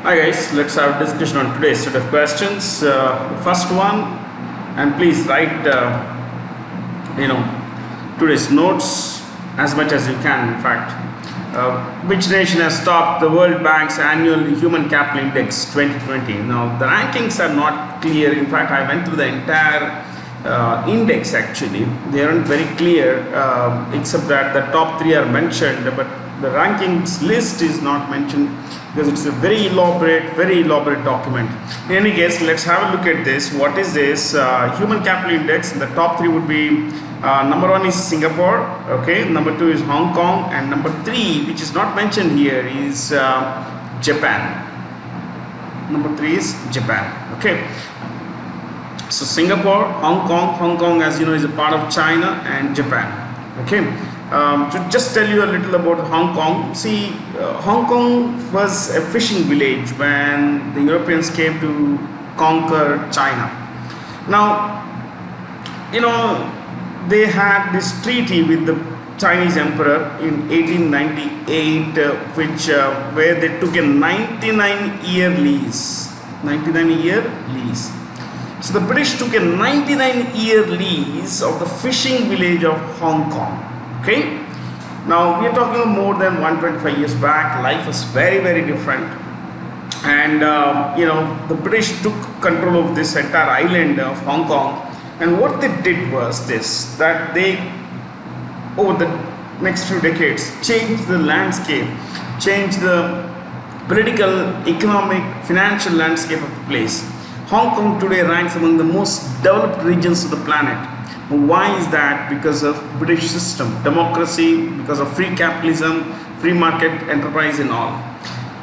Hi guys, let's have a discussion on today's set of questions. First one, and please write, today's notes as much as you can. In fact, which nation has topped the World Bank's annual Human Capital Index 2020? Now, the rankings are not clear. In fact, I went through the entire index actually. They aren't very clear, except that the top three are mentioned, but the rankings list is not mentioned because it's a very elaborate document. In any case, let's have a look at this. What is this? Human Capital Index. The top three would be number one is Singapore, okay, number two is Hong Kong, and number three, which is not mentioned here, is Japan. Number three is Japan, okay. So Singapore, Hong Kong as you know is a part of China, and Japan, okay. To just tell you a little about Hong Kong. See, Hong Kong was a fishing village when the Europeans came to conquer China. Now, they had this treaty with the Chinese emperor in 1898, where they took a 99-year lease. 99-year lease. So the British took a 99-year lease of the fishing village of Hong Kong. Okay, now we are talking more than 125 years back. Life was very different, and the British took control of this entire island of Hong Kong. And what they did was this: that they, over the next few decades, changed the landscape, changed the political, economic, financial landscape of the place. Hong Kong today ranks among the most developed regions of the planet. Why is that? Because of British system, democracy, because of free capitalism, free market enterprise and all.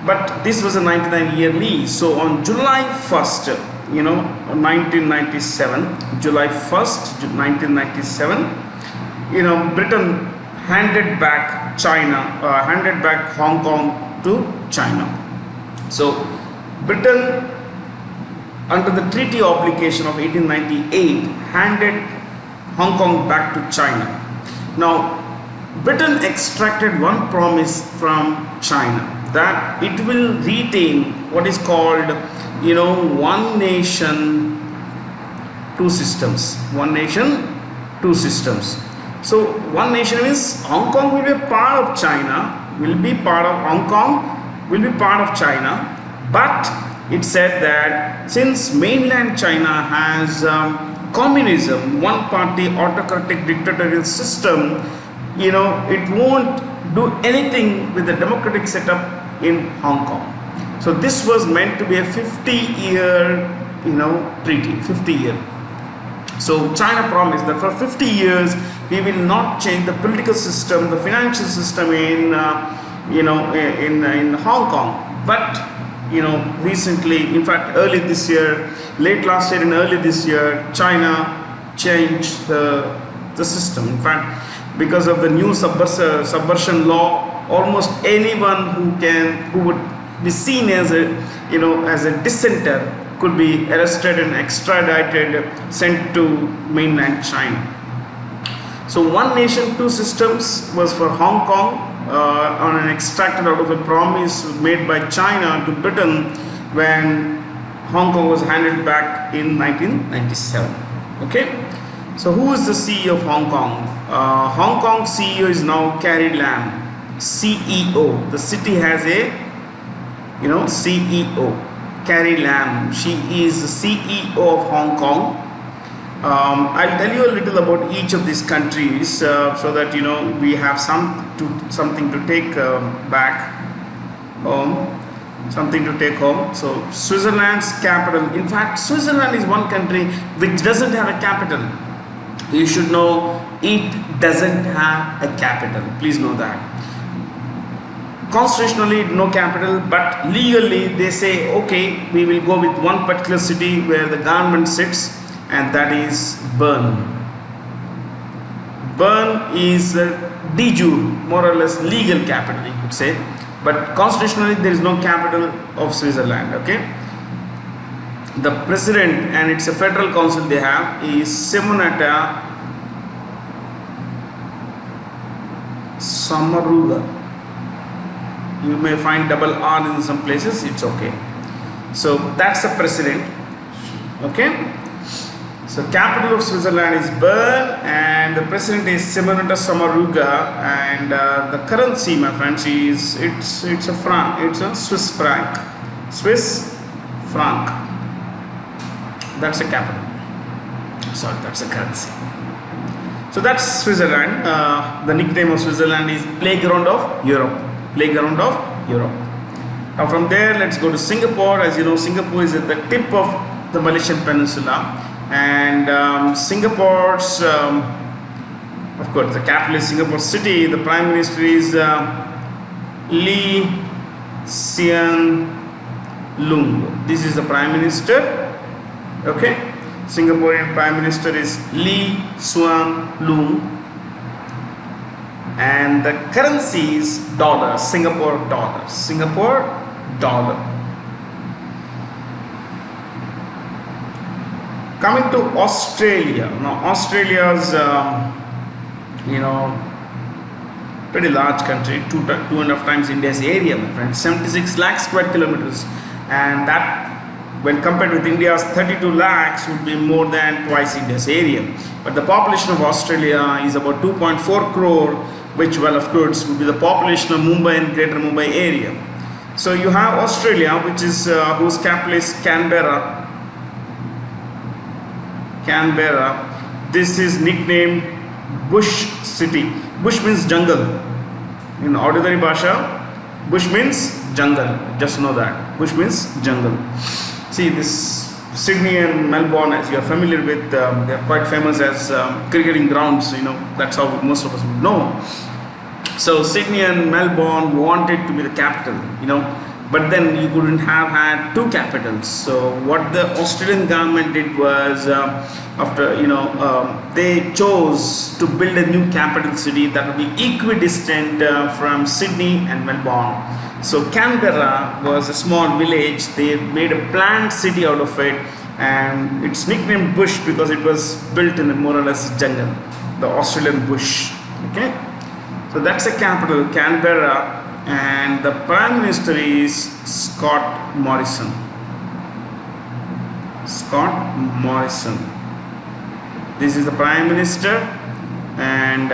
But this was a 99-year lease. So on July 1st, 1997, July 1st, 1997, Britain handed back handed back Hong Kong to China. So Britain, under the treaty obligation of 1898, handed Hong Kong back to China. Now, Britain extracted one promise from China, that it will retain what is called, one nation, two systems. One nation, two systems. So, one nation means Hong Kong will be a part of China, Hong Kong will be part of China, but it said that since mainland China has communism, one party autocratic dictatorial system, it won't do anything with the democratic setup in Hong Kong. So this was meant to be a 50-year treaty, 50-year. So China promised that for 50 years we will not change the political system, the financial system in Hong Kong. But recently, in fact early this year, late last year and early this year, China changed the system. In fact, because of the new subversion law, almost anyone who would be seen as a dissenter could be arrested and extradited, sent to mainland China. So one nation, two systems was for Hong Kong, on an extracted out of a promise made by China to Britain when Hong Kong was handed back in 1997. Okay, so who is the CEO of Hong Kong? Hong Kong CEO is now Carrie Lam, CEO. The city has a CEO, Carrie Lam. She is the CEO of Hong Kong. I'll tell you a little about each of these countries so that we have something to take back home, something to take home. So Switzerland's capital. In fact, Switzerland is one country which doesn't have a capital. You should know it doesn't have a capital. Please know that. Constitutionally, no capital, but legally they say, okay, we will go with one particular city where the government sits, and that is Bern. Bern is de jure, more or less legal capital, you could say, but constitutionally there is no capital of Switzerland. Okay, the president, and it's a federal council they have, is Simonetta Sommaruga. You may find double R in some places, it's okay. So that's the president. Okay. So capital of Switzerland is Bern, and the president is Simonetta Sommaruga, and the currency, my friends, is it's a franc. It's a Swiss franc. Swiss franc. That's the capital. Sorry, that's the currency. So that's Switzerland. The nickname of Switzerland is Playground of Europe. Playground of Europe. Now from there, let's go to Singapore. As you know, Singapore is at the tip of the Malaysian Peninsula. And Singapore's, of course, the capital is Singapore City. The Prime Minister is Lee Hsien Loong. This is the Prime Minister. Okay, Singaporean Prime Minister is Lee Hsien Loong. And the currency is dollar, Singapore dollar. Singapore dollar. Coming to Australia. Now Australia's pretty large country, two and a half times India's area, my friends, 76 lakh square kilometers, and that when compared with India's 32 lakhs would be more than twice India's area. But the population of Australia is about 2.4 crore, which, well, of course, would be the population of Mumbai and Greater Mumbai area. So you have Australia, which is whose capital is Canberra. This is nicknamed Bush City. Bush means jungle. In ordinary Bhasha, Bush means jungle. Just know that. Bush means jungle. See, this Sydney and Melbourne, as you are familiar with, they are quite famous as cricketing grounds. That's how most of us would know. So Sydney and Melbourne wanted to be the capital, but then you couldn't have had two capitals. So what the Australian government did was, they chose to build a new capital city that would be equidistant from Sydney and Melbourne. So Canberra was a small village. They made a planned city out of it, and it's nicknamed Bush because it was built in a more or less jungle, the Australian bush. Okay, so that's the capital, Canberra. And the Prime Minister is Scott Morrison. Scott Morrison. This is the Prime Minister, and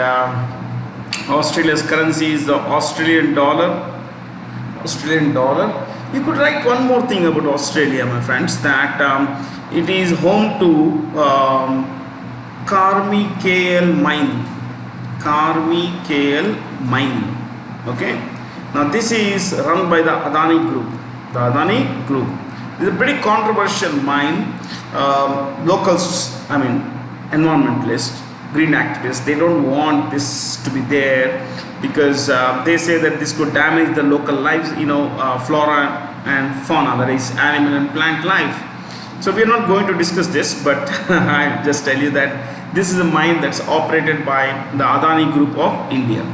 Australia's currency is the Australian dollar. Australian dollar. You could write one more thing about Australia, my friends, that it is home to Carmichael mine. Carmichael mine. Okay. Now this is run by the Adani Group. The Adani Group. This is a pretty controversial mine. Locals, environmentalists, green activists, they don't want this to be there because they say that this could damage the local lives, flora and fauna, that is animal and plant life. So we are not going to discuss this, but I'll just tell you that this is a mine that's operated by the Adani Group of India.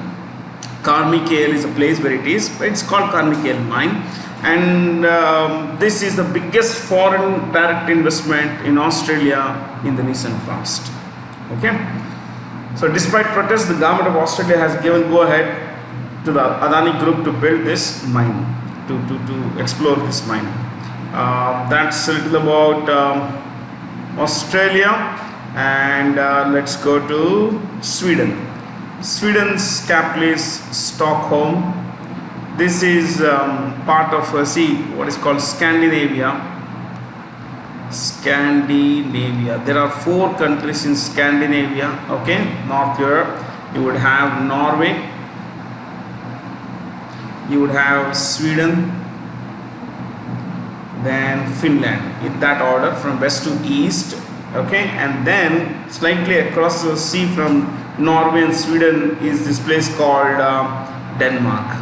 Carmichael is a place where it is. It's called Carmichael mine, and this is the biggest foreign direct investment in Australia in the recent past. Okay, so despite protests, the government of Australia has given go ahead to the Adani Group to build this mine, to explore this mine. That's a little about Australia, and let's go to Sweden. Sweden's capital is Stockholm. This is part of what is called Scandinavia. Scandinavia. There are 4 countries in Scandinavia. Okay, North Europe. You would have Norway. You would have Sweden. Then Finland. In that order, from west to east. Okay, and then slightly across the sea from Norway and Sweden is this place called Denmark.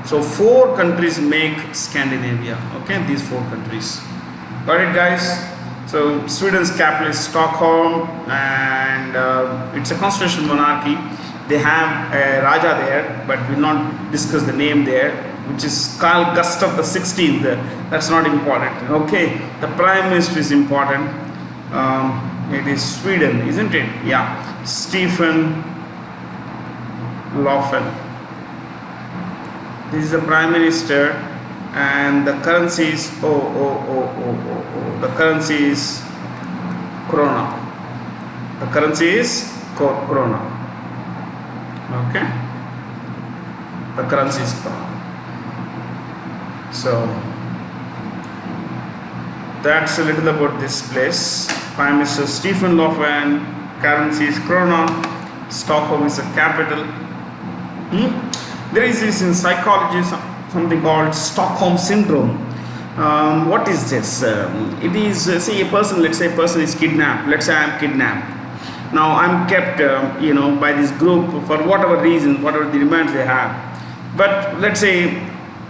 So 4 countries make Scandinavia. Okay, these 4 countries. Got it, guys? So Sweden's capital is Stockholm, and it's a constitutional monarchy. They have a Raja there, but we'll not discuss the name there, which is Carl Gustav the 16th. That's not important. Okay, the Prime Minister is important. It is Sweden, isn't it? Yeah. Stefan Löfven. This is the Prime Minister, and the currency is the currency is krona. The currency is krona. Okay, the currency is krona. So that's a little about this place. Prime Minister Stephen Löfven, currency is krona, Stockholm is the capital. There is this in psychology something called Stockholm Syndrome. What is this? It is, say a person, let's say a person is kidnapped. Let's say I am kidnapped. Now I am kept, by this group for whatever reason, whatever the demands they have. But let's say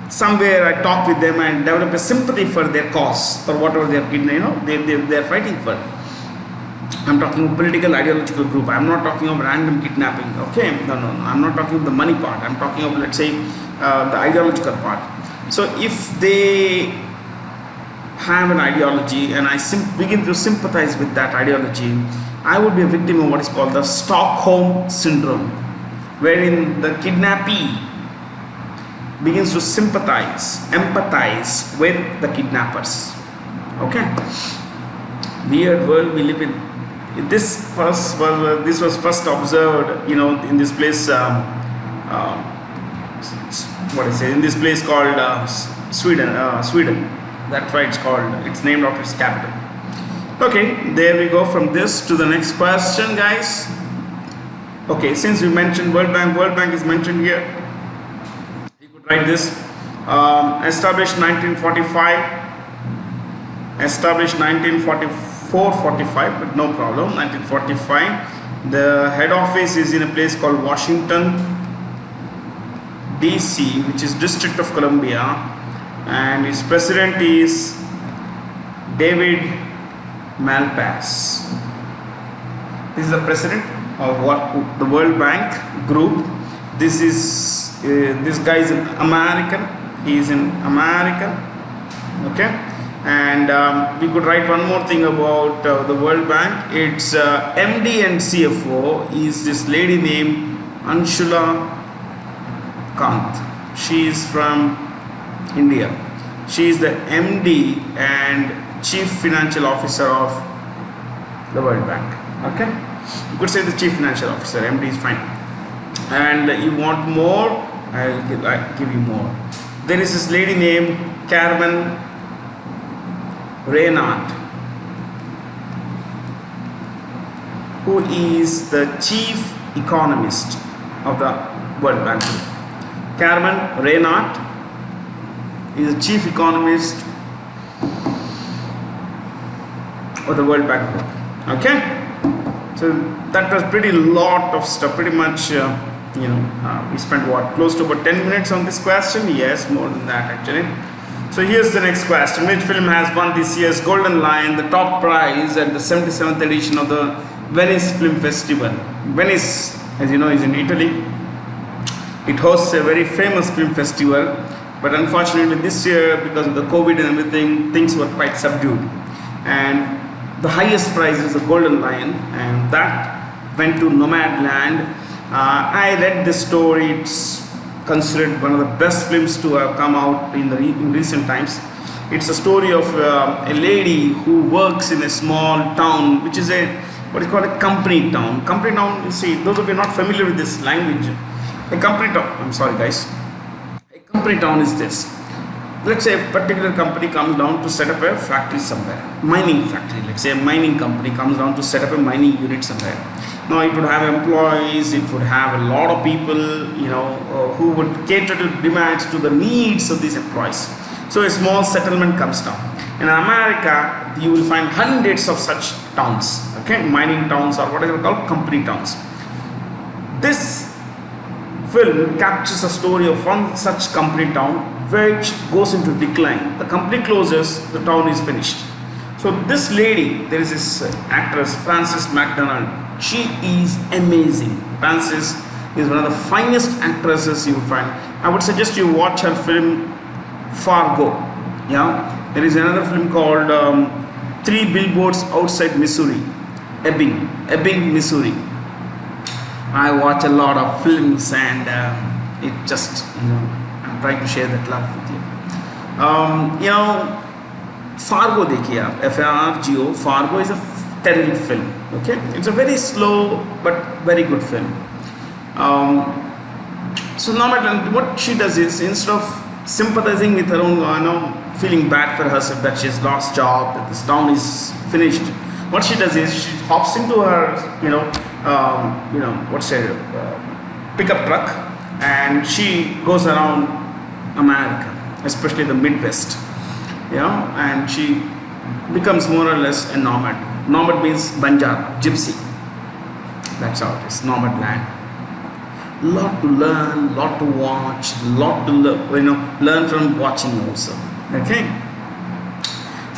somewhere I talk with them and develop a sympathy for their cause, for whatever they are kidnapped, they are fighting for. I'm talking of political ideological group. I'm not talking of random kidnapping. Okay, no. I'm not talking of the money part. I'm talking of, let's say, the ideological part. So if they have an ideology and I begin to sympathize with that ideology, I would be a victim of what is called the Stockholm Syndrome, wherein the kidnappee begins to sympathize, empathize with the kidnappers. Okay, weird world we live in. This was first observed, in this place. In this place called Sweden. Sweden. That's why it's called. It's named after its capital. Okay, there we go from this to the next question, guys. Okay, since we mentioned World Bank is mentioned here. You could write this. Established 1945. Established 1944-45, but no problem. 1945. The head office is in a place called Washington, DC, which is District of Columbia, and its president is David Malpass. This is the president of the World Bank Group. This guy is an American. He is an American. Okay, and we could write one more thing about the World Bank. Its MD and CFO is this lady named Anshula Kant. She is from India. She is the MD and Chief Financial Officer of the World Bank. Okay, you could say the Chief Financial Officer. MD is fine. And you want more? I'll give you more. There is this lady named Carmen Reinhardt, who is the Chief Economist of the World Bank. Carmen Reinhardt is the Chief Economist of the World Bank Group. Okay, so that was pretty lot of stuff. Pretty much, we spent close to about 10 minutes on this question. Yes, more than that actually. So here's the next question. Which film has won this year's Golden Lion, the top prize at the 77th edition of the Venice Film Festival? Venice, as you know, is in Italy. It hosts a very famous film festival, but unfortunately this year, because of the COVID and everything, things were quite subdued. And the highest prize is the Golden Lion, and that went to Nomadland. I read this story. It's considered one of the best films to have come out in recent times. It's a story of a lady who works in a small town, which is what is called a company town. Company town, you see, those of you not familiar with this language, a company town, I'm sorry guys, a company town is this. Let's say a particular company comes down to set up a factory somewhere, mining factory. Let's say a mining company comes down to set up a mining unit somewhere. Now it would have employees, it would have a lot of people, who would cater to demands, to the needs of these employees. So a small settlement comes down. In America, you will find hundreds of such towns, okay, mining towns or what are called company towns. This film captures a story of one such company town which goes into decline. The company closes, the town is finished. So this lady, there is this actress, Frances McDormand. She is amazing. Frances is one of the finest actresses you will find. I would suggest you watch her film Fargo. Yeah, there is another film called Three Billboards Outside Missouri, Ebbing, Missouri. I watch a lot of films, and it just, I'm trying to share that love with you. You know, Fargo देखिए आप, FARGO, Fargo is a terrible film. Okay, it's a very slow but very good film. So Nomadland, what she does is, instead of sympathizing with her own, feeling bad for herself that she's lost job, that this town is finished, what she does is she hops into her, what's a pickup truck, and she goes around America, especially the Midwest, and she becomes more or less a nomad. Nomad means Banjara, gypsy. That's how it is, nomad land. Lot to learn, lot to watch, lot to learn from watching also. Okay.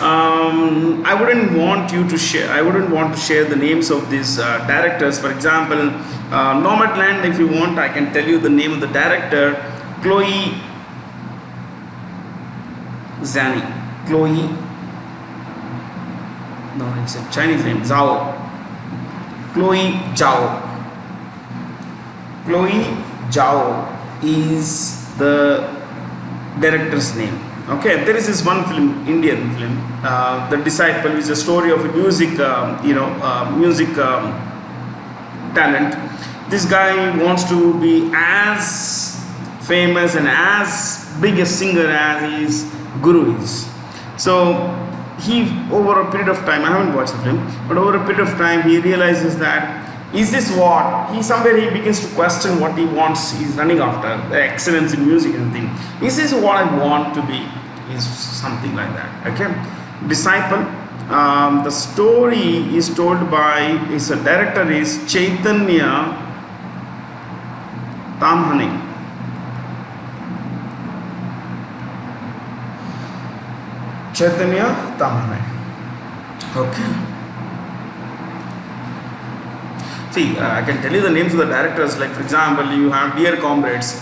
I wouldn't want to share the names of these directors. For example, Nomadland, if you want, I can tell you the name of the director, Chloe Zhao. No, it's a Chinese name, Zhao. Chloe Zhao is the director's name. Okay, there is this one film, Indian film, The Disciple, is a story of a music talent. This guy wants to be as famous and as big a singer as his guru is. So he, over a period of time, I haven't watched the film, but over a period of time he realizes that, is this what he begins to question what he wants, he's running after, the excellence in music and thing. Is this what I want to be? Is something like that. Okay. Disciple. The story is told by, director is Chaitanya Tamhane. Okay. See, I can tell you the names of the directors. Like, for example, you have Dear Comrades,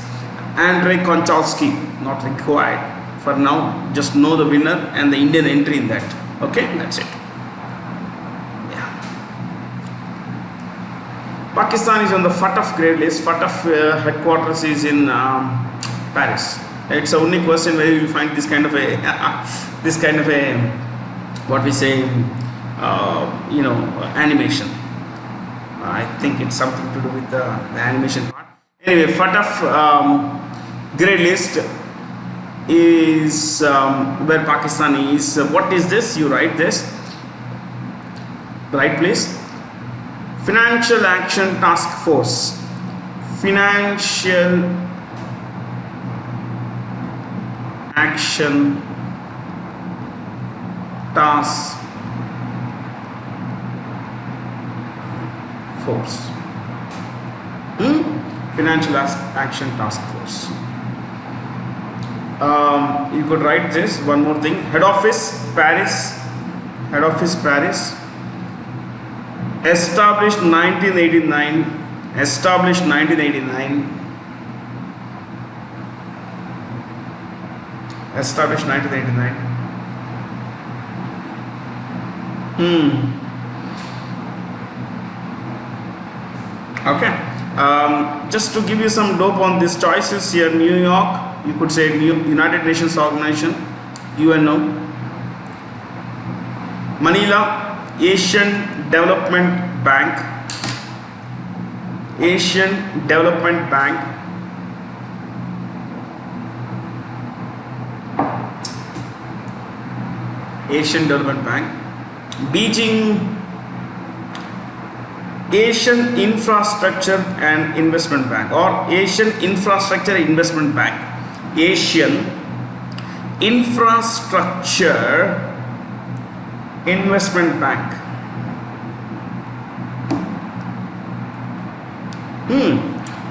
Andrei Konchalovsky, not required for now. Just know the winner and the Indian entry in that. Okay, that's it. Yeah. Pakistan is on the FATF grade list. FATF headquarters is in Paris. It's the only question where you will find this kind of a what we say, animation. I think it's something to do with the animation part. Anyway, FATF grade list is where Pakistan is. What is this? You write this. Right place. Financial Action Task Force. Financial Action Task Force. Financial Action Task Force. You could write this. One more thing. Head office Paris. Established 1989. Established 1989. Okay. Just to give you some dope on these choices here, New York, you could say United Nations Organization, UNO. Manila, Asian Development Bank. Asian Development Bank. Beijing, Asian Infrastructure and Investment Bank, or Asian Infrastructure Investment Bank. Asian Infrastructure Investment Bank.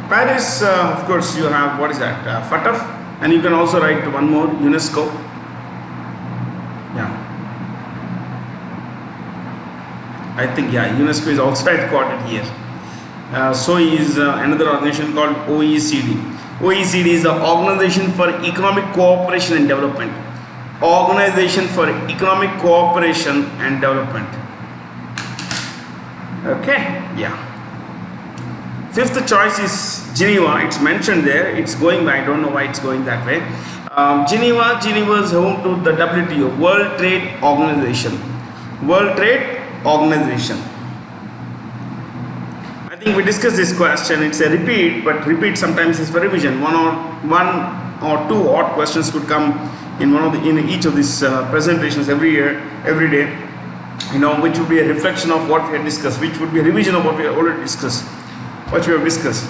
Paris, of course, you have, what is that? FATF, and you can also write one more, UNESCO. Yeah. I think, yeah, UNESCO is also headquartered here. So is another organization called OECD. OECD is the Organization for Economic Cooperation and Development. Organization for Economic Cooperation and Development. Okay, yeah. Fifth choice is Geneva. It's mentioned there. It's going by, I don't know why it's going that way. Geneva is home to the WTO, World Trade Organization. World Trade Organization. I think we discussed this question. It's a repeat, but repeat sometimes is for revision. One or two odd questions could come in in each of these presentations every year, every day. Which would be a reflection of what we had discussed, which would be a revision of what we have already discussed, what we have discussed.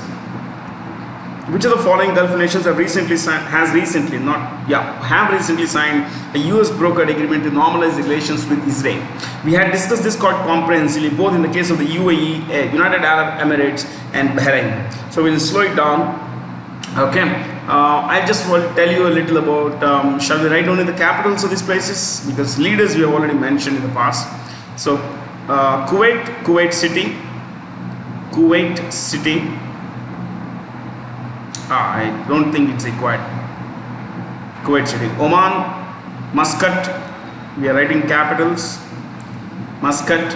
Which of the following Gulf nations have recently signed a US brokered agreement to normalize relations with Israel? We had discussed this quite comprehensively, both in the case of the UAE, United Arab Emirates, and Bahrain. So we'll slow it down. Okay, I just want to tell you a little about, shall we write only the capitals of these places? Because leaders we have already mentioned in the past. So Kuwait City. I don't think it's required. Kuwait City. Oman, Muscat. We are writing capitals. Muscat.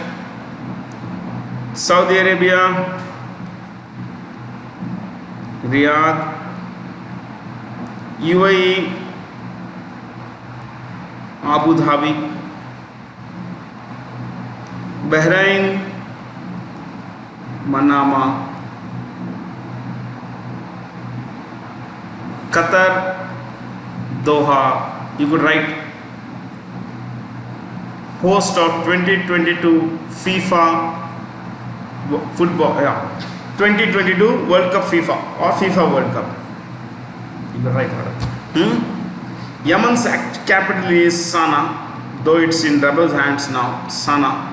Saudi Arabia, Riyadh. UAE, Abu Dhabi. Bahrain, Manama. Qatar, Doha. You could write host of 2022 FIFA football, 2022 World Cup FIFA or FIFA World Cup. You could write Yemen's capital is Sana'a, though it's in rebels' hands now. Sana'a.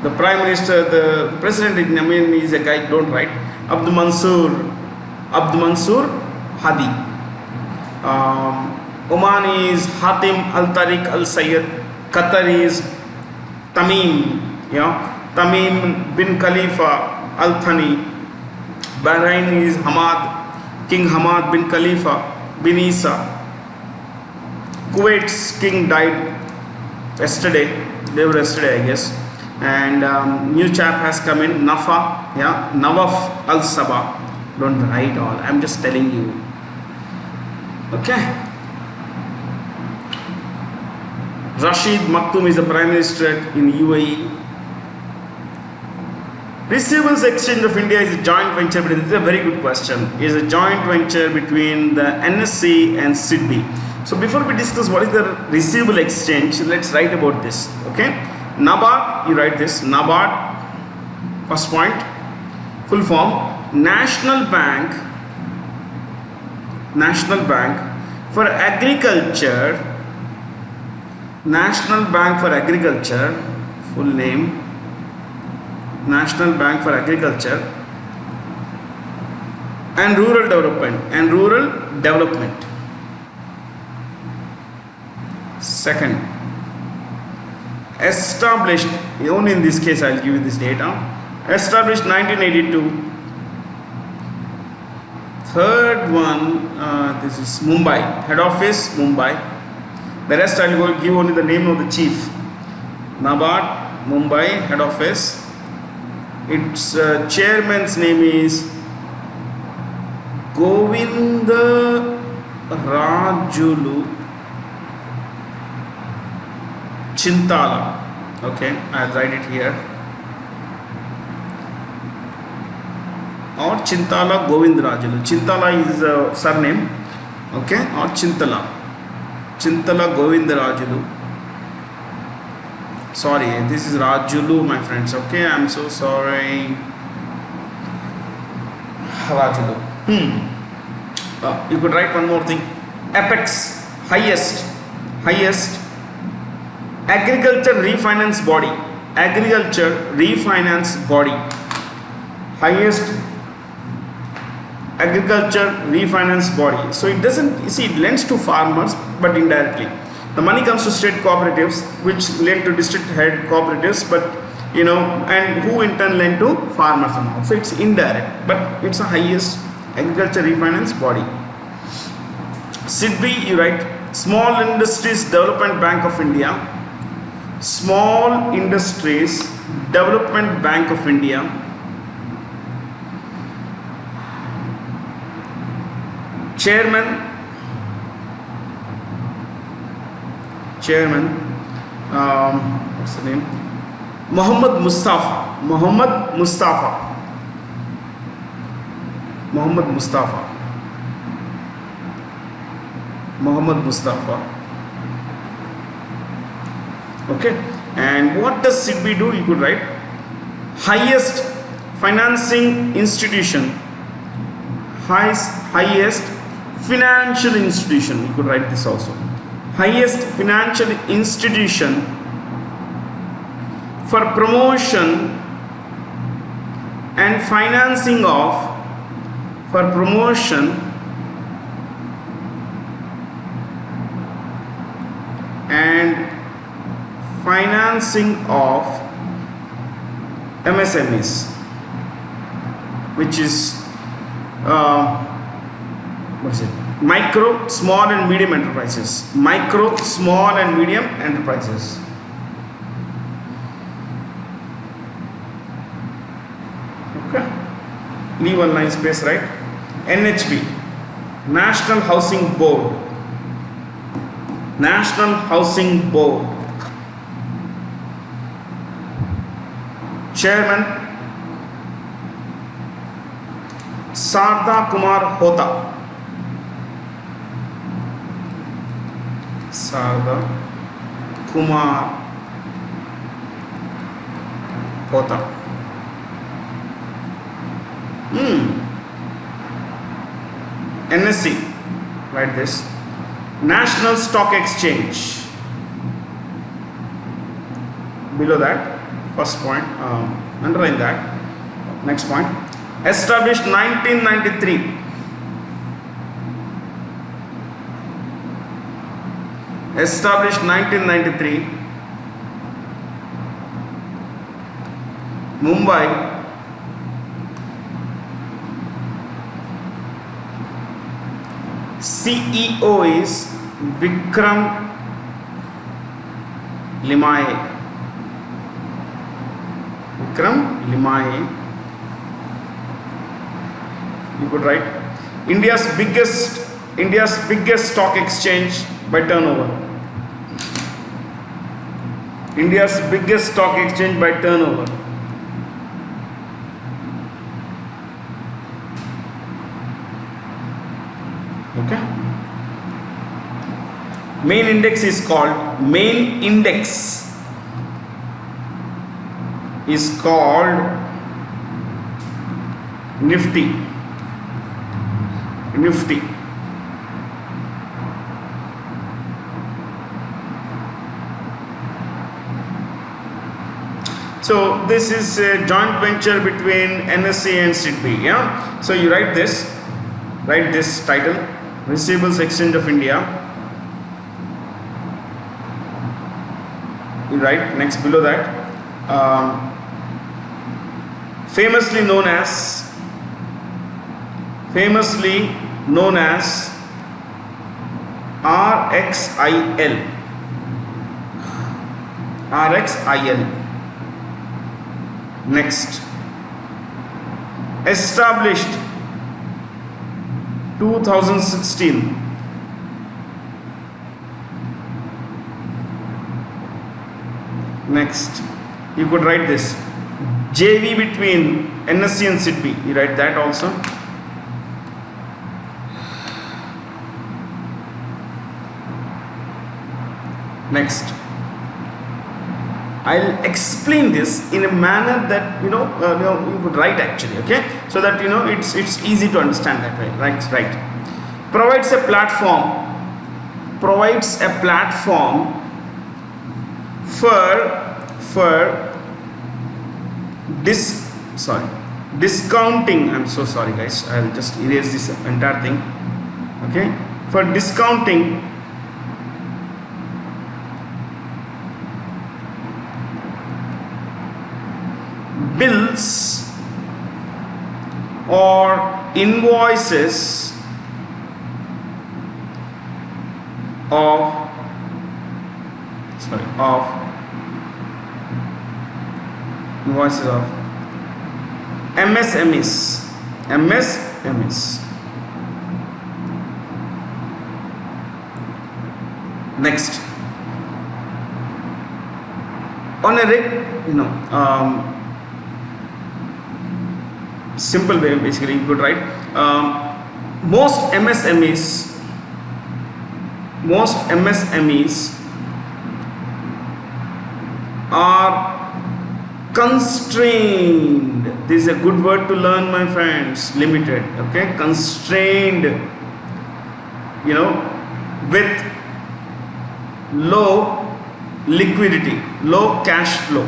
The Prime Minister, the President in Yemen is a guy, don't write. Abdul Mansur Hadi. Oman is Hatim Al-Tariq Al-Sayyid. Qatar is Tamim bin Khalifa Al-Thani. Bahrain is King Hamad bin Khalifa bin Isa. Kuwait's king died yesterday. They were yesterday, I guess. And new chap has come in, Nawaf Al-Sabah. Don't write all, I'm just telling you. Okay. Rashid Maktoum is the Prime Minister in UAE. Receivables Exchange of India is a joint venture, but this is a very good question. It is a joint venture between the NSC and SBI. So before we discuss what is the receivable exchange, let's write about this. Okay. NABARD, you write this. NABARD, first point, full form, National Bank for Agriculture. National Bank for Agriculture, full name, National Bank for Agriculture and Rural Development. Second, established, only in this case I'll give you this data, established 1982. Third one, this is Mumbai, head office Mumbai. The rest I will give only the name of the chief. NABARD, Mumbai, head office. Its chairman's name is Govinda Rajulu Chintala. Okay, I'll write it here. Or Chintala Govindarajulu. Chintala is a surname. Okay, or Chintala Govindarajulu. Sorry, this is Rajulu, my friends. Okay, I'm so sorry. Rajulu. You could write one more thing. Apex, highest agriculture refinance body. Highest agriculture refinance body. So it doesn't, you see, it lends to farmers, but indirectly. The money comes to state cooperatives, which lend to district head cooperatives, but and who in turn lend to farmers and all. So it's indirect, but it's the highest agriculture refinance body. SIDBI, you write Small Industries Development Bank of India. Small Industries Development Bank of India. chairman, what's the name? Muhammad Mustafa. Okay, and what does SIDBI do? You could write highest financing institution, highest financial institution. You could write this also. Highest financial institution for promotion and financing of MSMEs, which is what is it? Micro, small and medium enterprises. Okay. Leave one line space, right? NHB, National Housing Board. Chairman Sarda Kumar Hota. NSE, write this. National Stock Exchange. Below that, first point, underline that. Next point, established 1993. Mumbai. CEO is Vikram Limaye. You could write India's biggest stock exchange by turnover. Okay. Main index is called Nifty. So this is a joint venture between NSE and SIDBI. Yeah. So you write this title: Receivables Exchange of India. You write next below that. Famously known as RXIL. Next, established 2016. Next, you could write this: JV between NSE and SIDBI. You write that also. Next, I'll explain this in a manner that you could write actually, okay, so that it's easy to understand that way. Right. Provides a platform for discounting. I'm so sorry guys, I'll just erase this entire thing. Okay, for discounting bills or invoices of MSMEs. Next, on a simple way, basically you could write most MSMEs are constrained. This is a good word to learn, my friends. Limited, okay? Constrained, with low liquidity, low cash flow.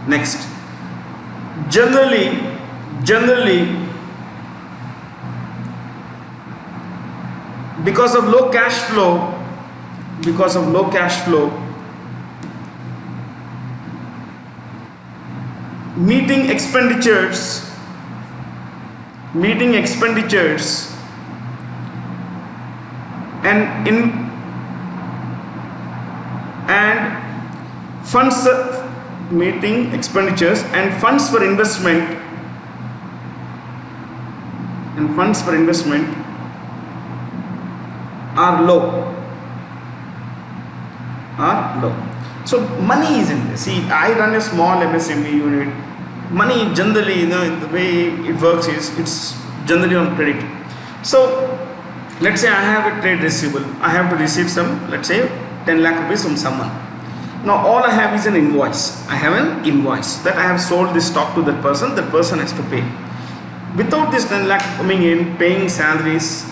Next, generally because of low cash flow, meeting expenditures and funds for investment are low. So money is in this. See, I run a small MSME unit. Money generally, the way it works is it's generally on credit. So let's say I have a trade receivable. I have to receive some, let's say 10 lakh rupees from someone. Now all I have is an invoice. I have an invoice that I have sold this stock to that person. That person has to pay. Without this 10 lakh coming in, paying salaries,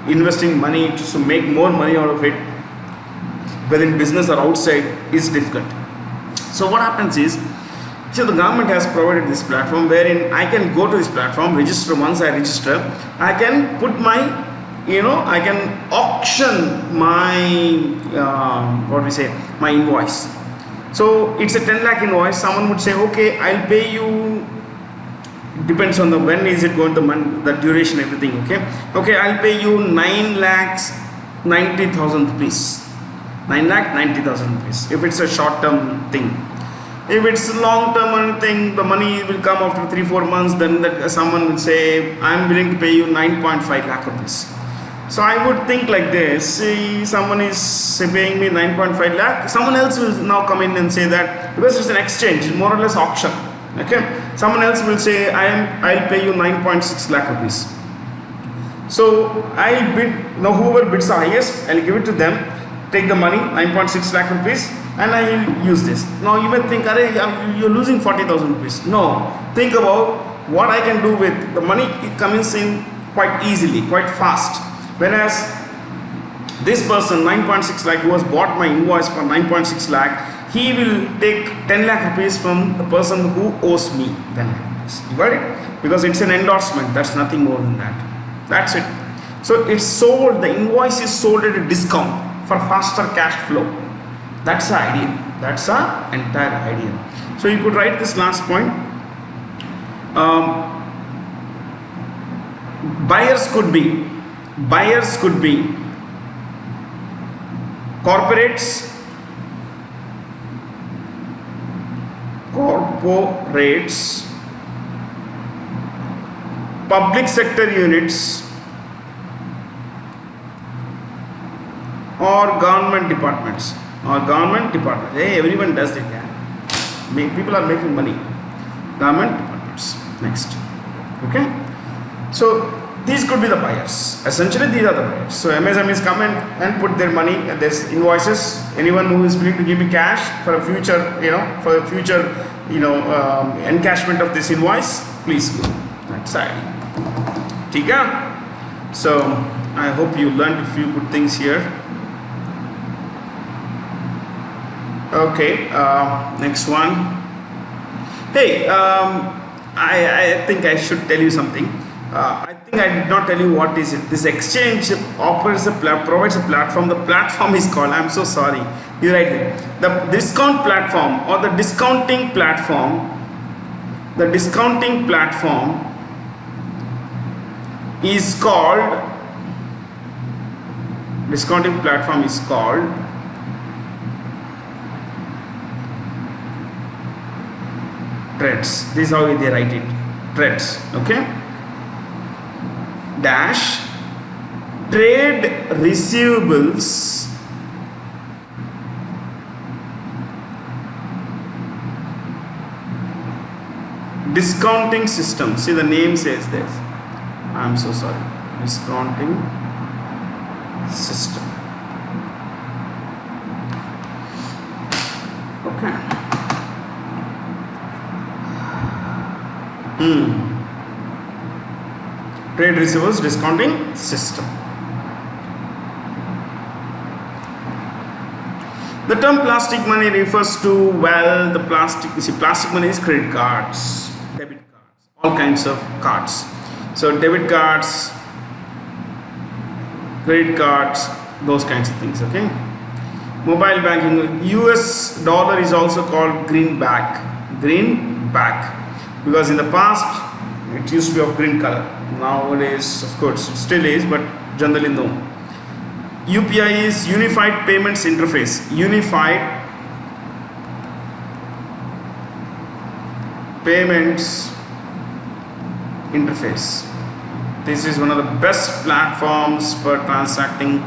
investing money to make more money out of it, whether in business or outside, is difficult. So what happens is, the government has provided this platform wherein I can go to this platform, register. Once I register, I can put my, I can auction my, my invoice. So it's a 10 lakh invoice. Someone would say, okay, I'll pay you, depends on when is it going to, the duration, everything, okay, I'll pay you 9,90,000 rupees. 9,90,000 rupees if it's a short term thing. If it's a long term thing, the money will come after 3-4 months, then someone will say, I'm willing to pay you 9.5 lakh rupees. So I would think like this, see, someone is paying me 9.5 lakh, someone else will now come in and say that, because it's an exchange, more or less auction, okay, someone else will say, I'll pay you 9.6 lakh rupees. So I'll bid, now whoever bids the highest, I'll give it to them, take the money, 9.6 lakh rupees, and I will use this. Now you may think, you're losing 40,000 rupees. No, think about what I can do with the money. It comes in quite easily, quite fast. Whereas this person, 9.6 lakh, who has bought my invoice for 9.6 lakh, he will take 10 lakh rupees from the person who owes me 10 lakh rupees. You got it? Because it's an endorsement. That's nothing more than that. That's it. So it's sold, the invoice is sold at a discount for faster cash flow. That's the idea. That's the entire idea. So you could write this last point. Buyers could be corporates, public sector units, or government departments. Hey, everyone does it. Yeah. People are making money. Government departments. Next. Okay. So these could be the buyers. Essentially, these are the buyers. So MSMEs come and put their money. And there's invoices. Anyone who is willing to give me cash for a future, encashment of this invoice, please go. That's it. Tika. So I hope you learned a few good things here. Okay, next one. Hey, I think I should tell you something. I think I did not tell you what is it. This exchange provides a platform. The platform is called, I'm so sorry, you're right there. The discount platform or the discounting platform is called TREDS. This is how they write it. TREDS. Okay. dash trade receivables discounting system. See, the name says this. I'm so sorry. Discounting system. Okay. Trade receivables discounting system. The term plastic money refers to, well, the plastic, you see, plastic money is credit cards, debit cards, all kinds of cards. So debit cards, credit cards, those kinds of things, okay. Mobile banking, US dollar is also called greenback, because in the past it used to be of green color. Nowadays, of course, it still is, but generally no. UPI is Unified Payments Interface. Unified Payments Interface. This is one of the best platforms for transacting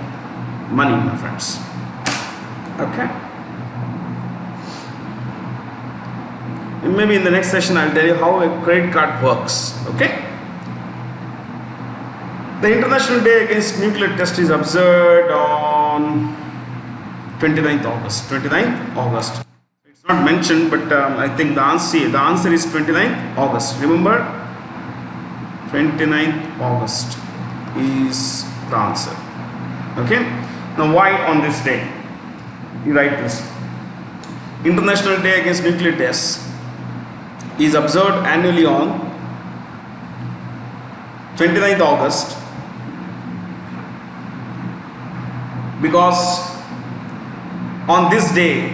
money, my friends. Okay. And maybe in the next session I'll tell you how a credit card works. Okay. The International Day Against Nuclear Test is observed on 29th August. 29th August. It's not mentioned, but I think the answer is 29th August. Remember, 29th August is the answer. Okay. Now, why on this day? You write this. International Day Against Nuclear Tests is observed annually on 29th August. Because on this day,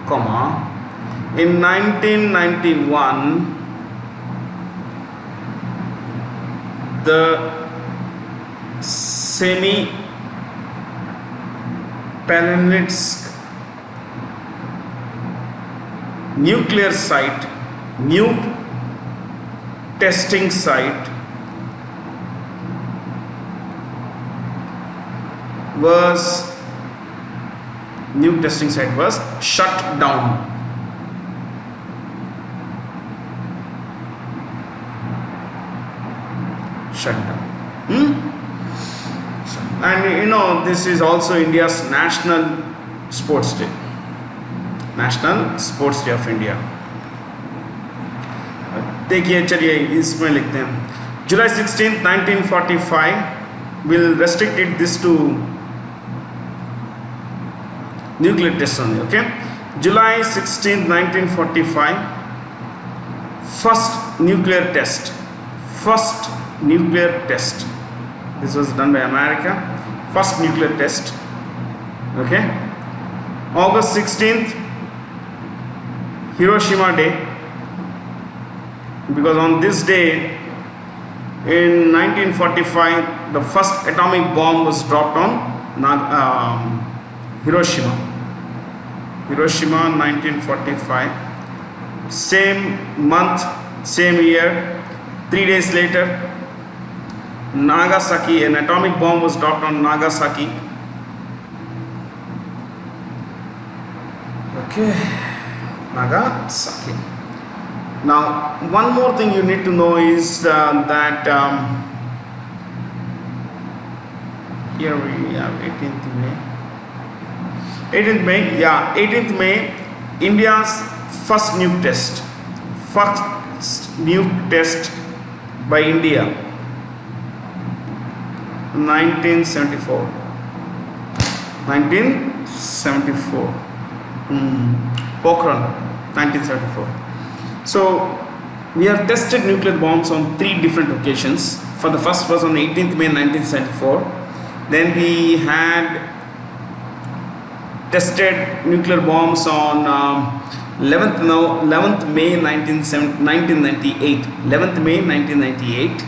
comma, in 1991, the Semi-Palinitsk nuclear site, testing site was shut down. And you know, this is also India's national sports day. National Sports Day of India. देखिए, चलिए इसमें लिखते हैं. July 16th, 1945 will restrict it this to nuclear tests only. Okay. July 16th, 1945, first nuclear test. This was done by America. First nuclear test. Okay. August 16th, Hiroshima Day, because on this day in 1945 the first atomic bomb was dropped on Hiroshima, 1945. Same month, same year, 3 days later, Nagasaki, an atomic bomb was dropped on Nagasaki. Okay, Nagasaki. Now, one more thing you need to know is that here we have 18th May, India's first nuke test by India, 1974. Pokhran, 1974. So we have tested nuclear bombs on 3 different occasions. For the first was on 18th May 1974. Then we had tested nuclear bombs on 11th May 1998. 11th May 1998.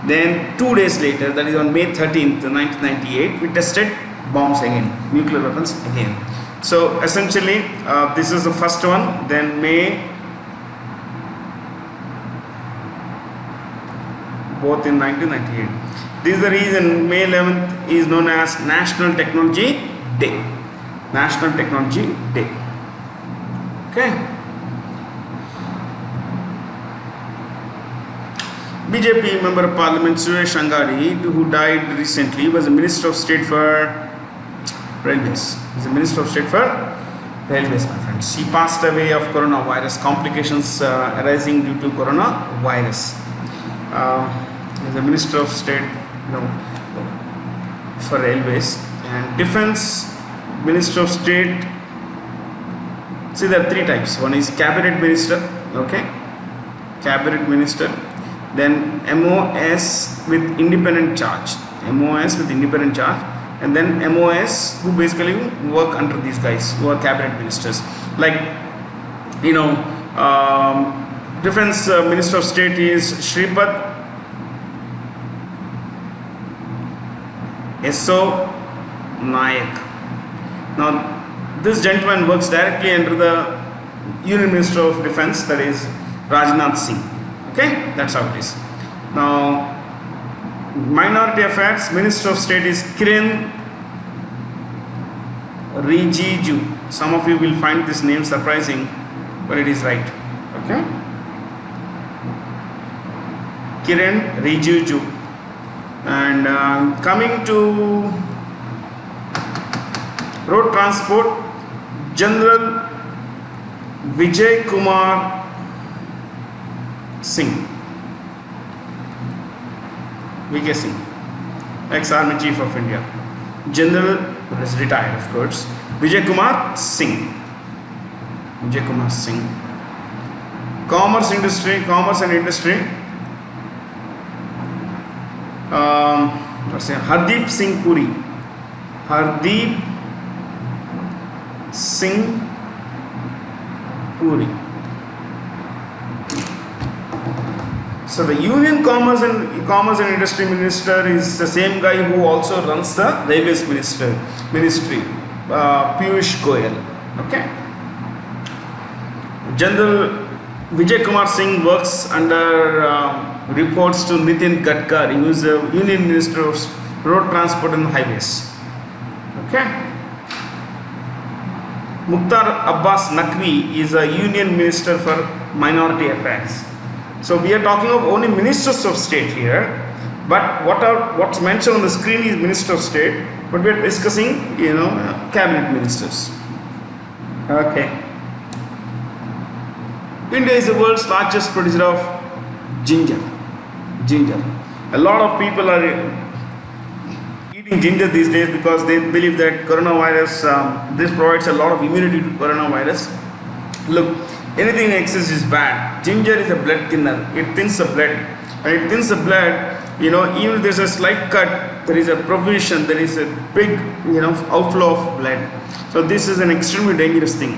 Then 2 days later, that is on May 13th 1998, we tested bombs again, nuclear weapons again. So essentially, this is the first one. Then May, both in 1998. This is the reason May 11th is known as National Technology Day. National Technology Day. Okay. BJP Member of Parliament Sugarcane, who died recently, was the Minister of State for Railways. He's the Minister of State for Railways, my friends. He passed away of coronavirus complications arising due to coronavirus. He's the Minister of State, for Railways. And Defense Minister of State. See, there are three types. One is Cabinet Minister, okay, Cabinet Minister. Then MOS with independent charge, MOS with independent charge, and then MOS who basically work under these guys who are Cabinet Ministers. Like, Defense Minister of State is Shripad Eso Nayak. Now, this gentleman works directly under the Union Minister of Defense, that is Rajnath Singh. Okay, that's how it is. Now, Minority Affairs Minister of State is Kiren Rijiju. Some of you will find this name surprising, but it is right. Okay, Kiren Rijiju. And coming to road transport, General Vijayanagara Singh, VK Singh, ex-Army Chief of India, General, who is retired of course, Vijayanagara Singh. Commerce and Industry, let's say Hardeep Singh Puri. So the Union Commerce and Industry Minister is the same guy who also runs the Railways Ministry, Piyush Goyal. Okay. General Vijayanagara Singh works under reports to Nitin Gadkari, who is the Union Minister of Road Transport and Highways. Okay. Mukhtar Abbas Naqvi is a Union Minister for Minority Affairs. So we are talking of only ministers of state here, but what's mentioned on the screen is Minister of State, but we are discussing, cabinet ministers. Okay. India is the world's largest producer of ginger. A lot of people are eating ginger these days because they believe that coronavirus, this provides a lot of immunity to coronavirus. Look, anything in excess is bad. Ginger is a blood thinner. It thins the blood. And it thins the blood, even if there's a slight cut, there is a provision, there is a big, outflow of blood. So this is an extremely dangerous thing.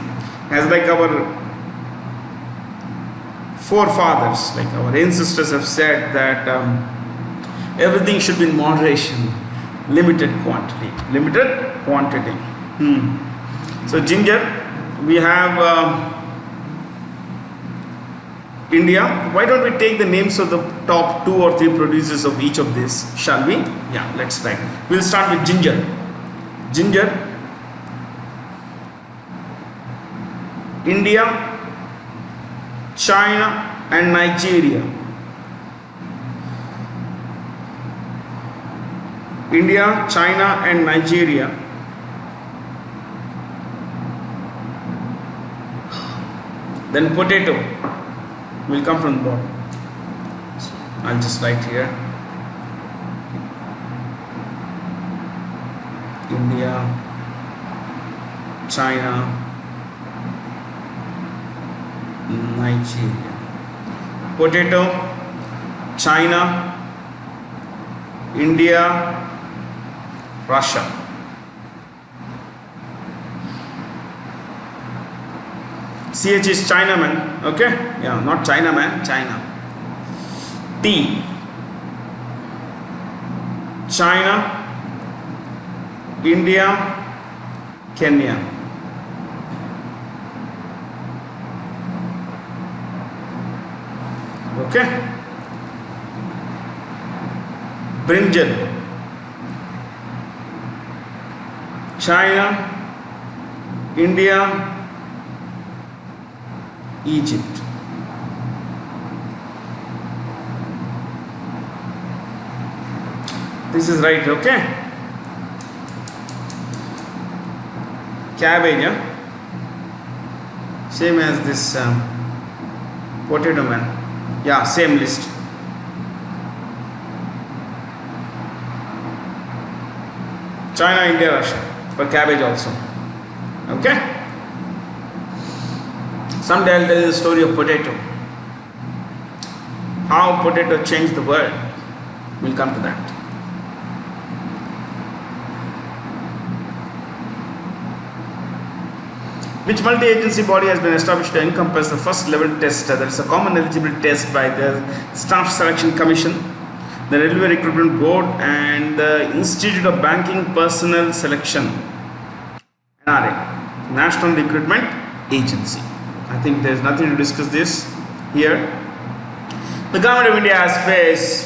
As like our forefathers, like our ancestors have said that everything should be in moderation, limited quantity. So ginger, we have India. Why don't we take the names of the top 2 or 3 producers of each of these, shall we? Yeah, let's try. We'll start with ginger. India, China and Nigeria. India, China and Nigeria. Then potato will come from the bottom. So I'll just write here. India, China, Nigeria. Potato, China, India, Russia. CH is Chinaman, okay? Yeah, not Chinaman, China. T, China, India, Kenya. Okay. Brinjal, China, India, Egypt. This is right, okay? Cabbage, yeah? Same as this potato man. Yeah, same list. China, India, Russia for cabbage also. Okay? Someday I'll tell you the story of potato. How potato changed the world. We'll come to that. Which multi-agency body has been established to encompass the first level test, that is a common eligibility test by the Staff Selection Commission, the Railway Recruitment Board, and the Institute of Banking Personnel Selection, NRA, National Recruitment Agency. I think there is nothing to discuss this here. The government of India has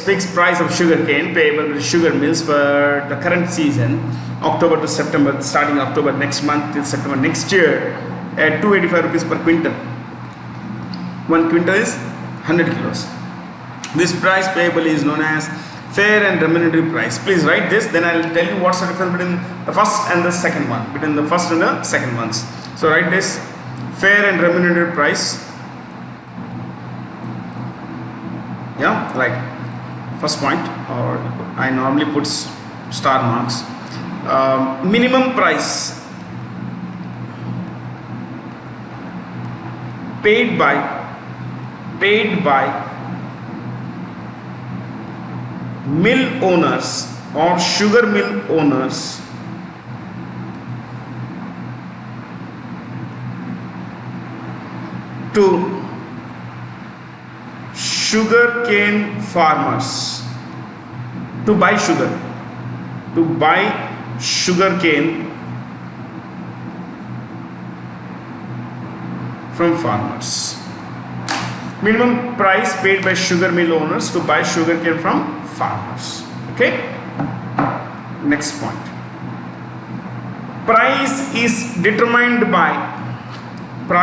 fixed price of sugarcane payable with sugar mills for the current season, October to September, starting October next month till September next year, at 285 rupees per quintal. 1 quintal is 100 kilos. This price payable is known as fair and remunerative price. Please write this, then I will tell you what's the difference between the first and the second one, between the first and the second ones. So write this, fair and remunerative price. Yeah, right. First point, or I normally put star marks. Minimum price paid by mill owners or sugar mill owners to sugarcane farmers to buy sugarcane from farmers. Minimum price paid by sugar mill owners to buy sugarcane from farmers. Okay. Next point. Price is determined by the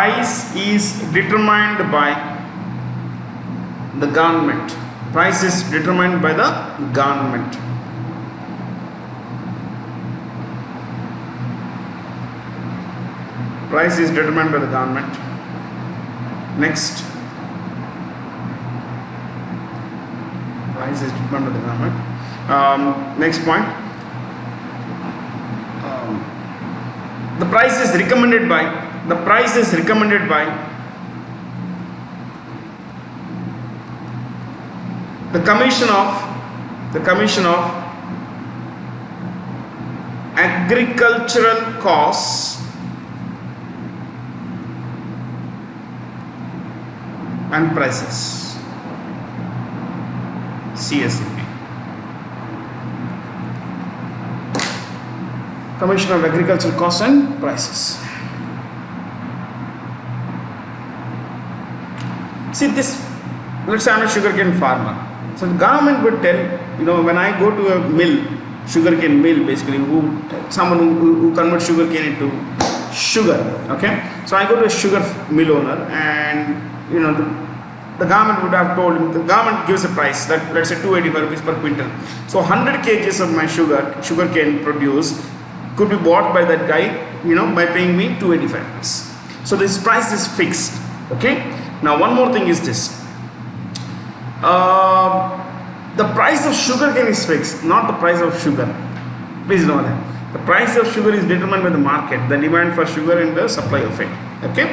government. Price is determined by the government. Price is determined by the government. Next. Price is determined by the government. Next point. The price is recommended by the Commission of Agricultural Costs and Prices, CSCP. Commission of Agricultural Costs and Prices. See this, let's say I'm a sugarcane farmer. So the government would tell, when I go to a mill, sugarcane mill basically, someone who converts sugarcane into sugar, okay. So I go to a sugar mill owner, and the government would have told him, the government gives a price that, let's say 285 rupees per quintal. So 100 kgs of my sugarcane produced could be bought by that guy, by paying me 285 rupees. So this price is fixed, okay. Now one more thing is this. The price of sugarcane is fixed, not the price of sugar. Please know that. The price of sugar is determined by the market, the demand for sugar and the supply of it. Okay.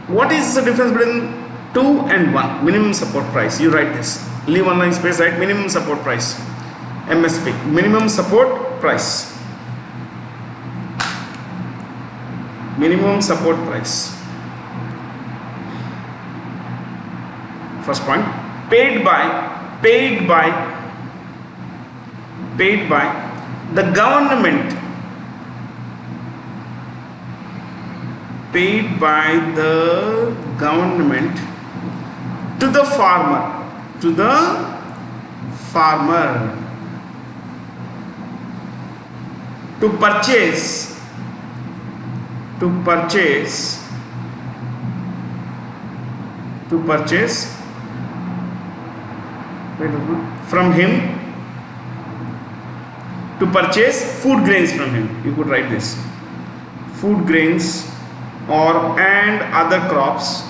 What is the difference between 2 and 1? Minimum support price. You write this. Leave one line space, write minimum support price. MSP. Minimum support price. Minimum support price. First point. Paid by the government. Paid by the government to the farmer, to the farmer, to purchase from him, to purchase food grains from him. You could write this: food grains and other crops,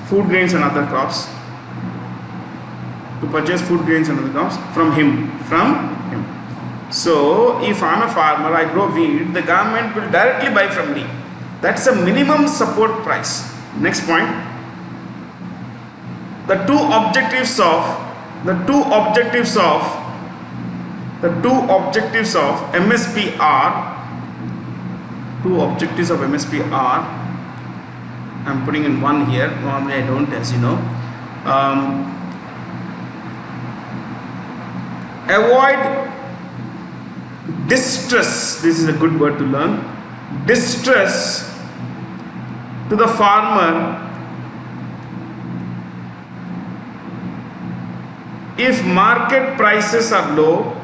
food grains and other crops, to purchase food grains and other crops from him. So if I am a farmer, I grow wheat, the government will directly buy from me. That's a minimum support price. Next point: the two objectives of MSP are, I'm putting in one here, normally I don't, as you know. Avoid distress, this is a good word to learn, distress to the farmer if market prices are low,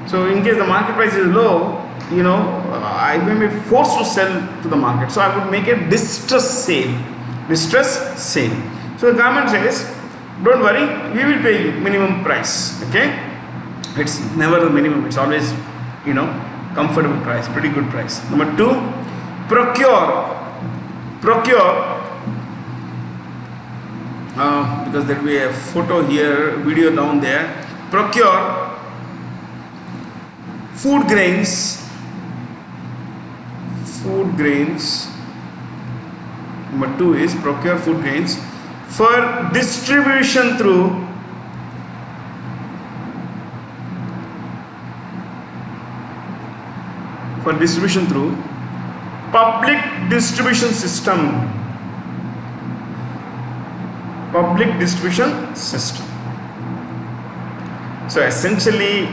so in case the market price is low, I may be forced to sell to the market, so I would make a distress sale. So the government says, don't worry, we will pay you minimum price. Okay, it's never the minimum, it's always comfortable price, pretty good price. Number 2, procure, because there will be a photo here, video down there. Procure food grains. Number 2 is procure food grains for distribution through public distribution system. So essentially,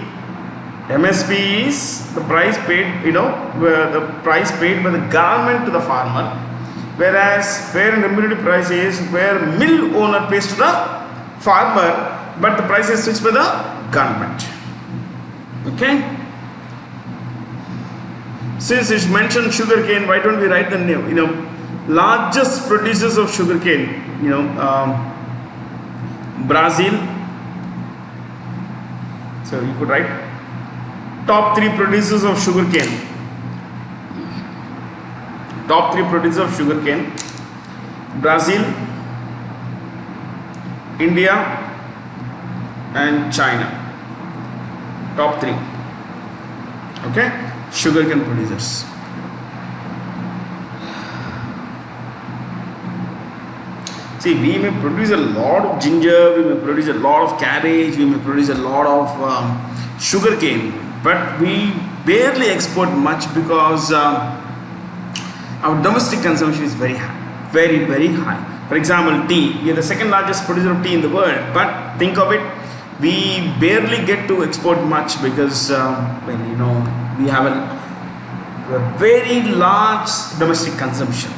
MSP is the price paid, the price paid by the government to the farmer, whereas fair and remunerative price is where mill owner pays to the farmer, but the price is fixed by the government. Okay. Since it's mentioned sugarcane, why don't we write the name? Largest producers of sugarcane, Brazil. So you could write top 3 producers of sugarcane. Brazil, India and China. Top 3. Okay, sugarcane producers. See, we may produce a lot of ginger, we may produce a lot of cabbage, we may produce a lot of sugarcane, but we barely export much because our domestic consumption is very high, very, very high. For example, tea, we are the second largest producer of tea in the world, but think of it, we barely get to export much because we have a very large domestic consumption.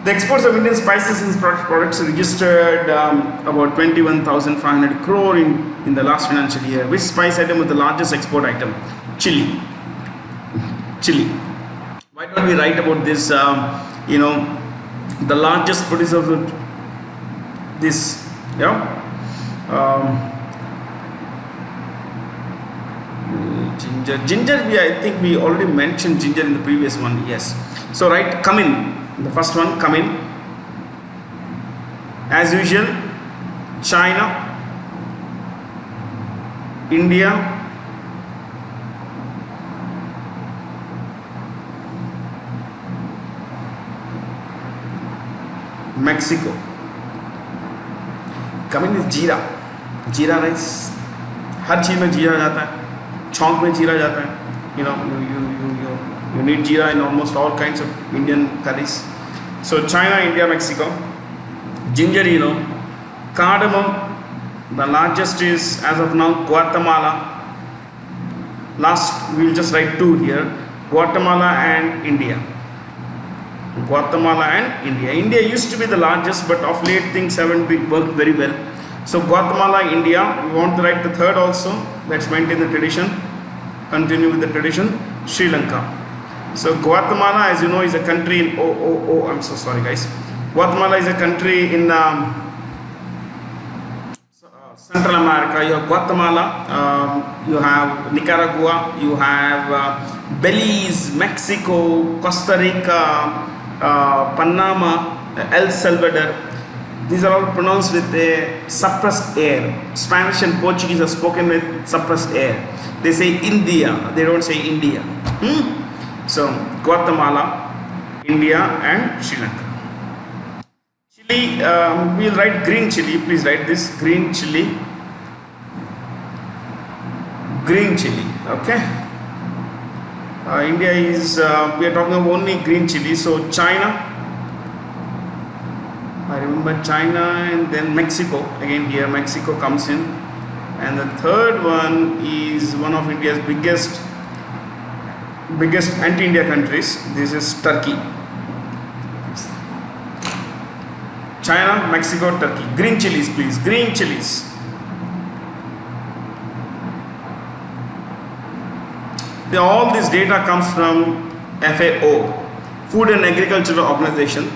The exports of Indian spices and products registered about 21,500 crore in the last financial year. Which spice item was the largest export item? Chili. Why don't we write about this? The largest producer of this. Ginger. I think we already mentioned ginger in the previous one. Yes. So write cumin. The first one, cumin. As usual, China, India, Mexico. Cumin is जीरा rice, हर चीज में जीरा जाता है, छौंक में जीरा जाता है. You need jeera in almost all kinds of Indian curries. So China, India, Mexico. Ginger, cardamom, the largest is as of now Guatemala. Last, we will just write two here: Guatemala and India. Guatemala and India. India used to be the largest, but of late things haven't worked very well. So Guatemala, India. We want to write the third also. Let's maintain the tradition. Continue with the tradition. Sri Lanka. So Guatemala, as you know, is a country in I'm so sorry, guys. Guatemala is a country in Central America. You have Guatemala, you have Nicaragua, you have Belize, Mexico, Costa Rica, Panama, El Salvador. These are all pronounced with a suppressed air. Spanish and Portuguese are spoken with suppressed air. They say India, they don't say India. So Guatemala, India and Sri Lanka. Chile, we'll write green chili. Please write this: green chili. Green chili. Okay. India is, we are talking of only green chili. So China, I remember China, and then Mexico. Again here Mexico comes in, and the third one is one of India's biggest anti-India countries. This is Turkey. China, Mexico, Turkey. Green chilies, please. Green chilies. All this data comes from FAO, Food and Agricultural Organization.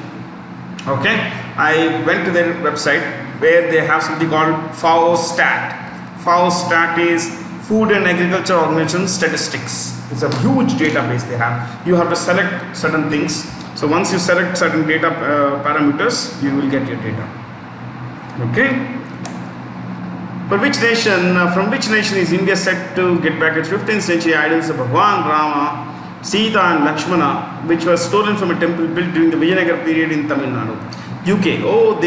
Okay, I went to their website where they have something called FAO Stat. FAO Stat is Food and Agriculture Organization Statistics. It's a huge database they have. You have to select certain things. So once you select certain data parameters, you will get your data. Okay. For which nation, from which nation is India set to get back its 15th century idols of Bhagwan Rama, Sita and Lakshmana, which were stolen from a temple built during the Vijayanagara period in Tamil Nadu? UK. Oh,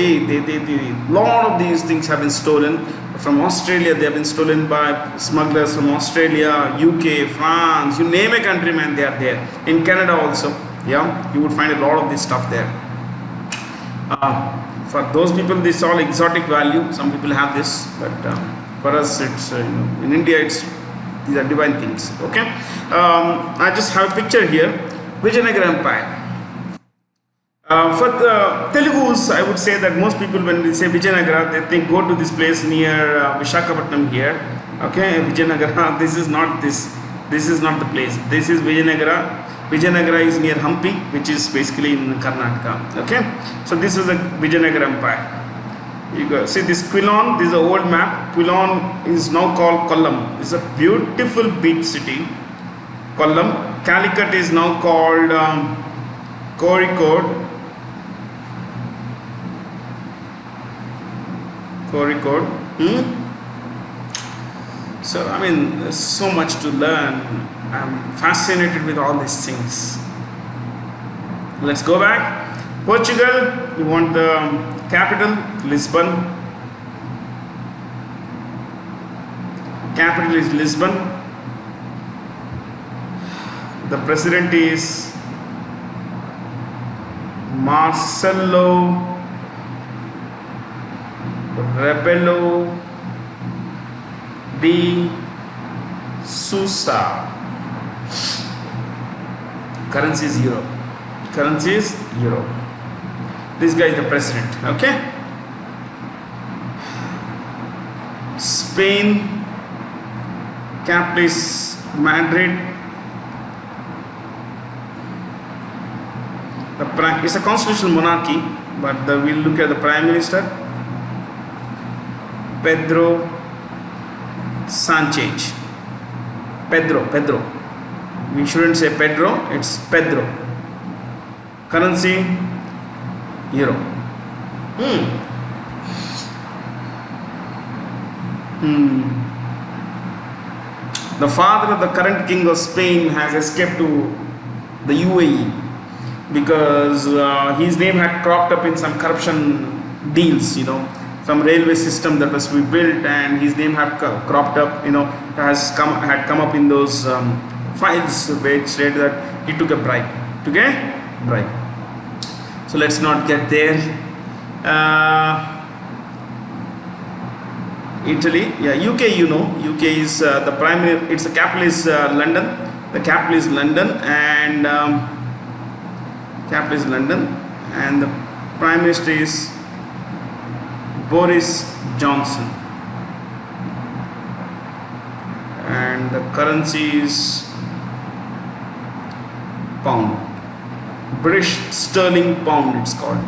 lot of these things have been stolen. From Australia, they have been stolen by smugglers from Australia, UK, France, you name a country, man, they are there. In Canada also, yeah, you would find a lot of this stuff there. For those people, this is all exotic value. Some people have this, but for us, it's in India, these are divine things. Okay, I just have a picture here. Vijayanagara Empire. For the Telugus, I would say that most people, when they say Vijayanagara, they think go to this place near Visakhapatnam here. Okay, Vijayanagara. This is not the place. This is Vijayanagara. Vijayanagara is near Hampi, which is basically in Karnataka. Okay, so this is the Vijayanagara Empire. You go see this Quilon. This is an old map. Quilon is now called Kollam. It's a beautiful beach city. Kollam. Calicut is now called Kozhikode. So I mean, there's so much to learn. I'm fascinated with all these things. Let's go back. Portugal, we want the capital, Lisbon. Capital is Lisbon. The president is Marcelo Rebelo de Sousa. Currency is euro. Currency is euro. This guy is the president. Okay. Spain. Capital is Madrid. It's a constitutional monarchy, but we'll look at the prime minister, Pedro Sanchez. Pedro. We shouldn't say Pedro, it's Pedro. Currency, euro. The father of the current king of Spain has escaped to the UAE because his name had cropped up in some corruption deals, some railway system that was to be built, and his name had cropped up, had come up in those files which said that he took a bribe. So let's not get there. Italy, yeah, UK, you know, UK is the primary, its the capital is London. The capital is London, and capital is London, and the prime minister is Boris Johnson, and the currency is pound, British sterling pound it's called.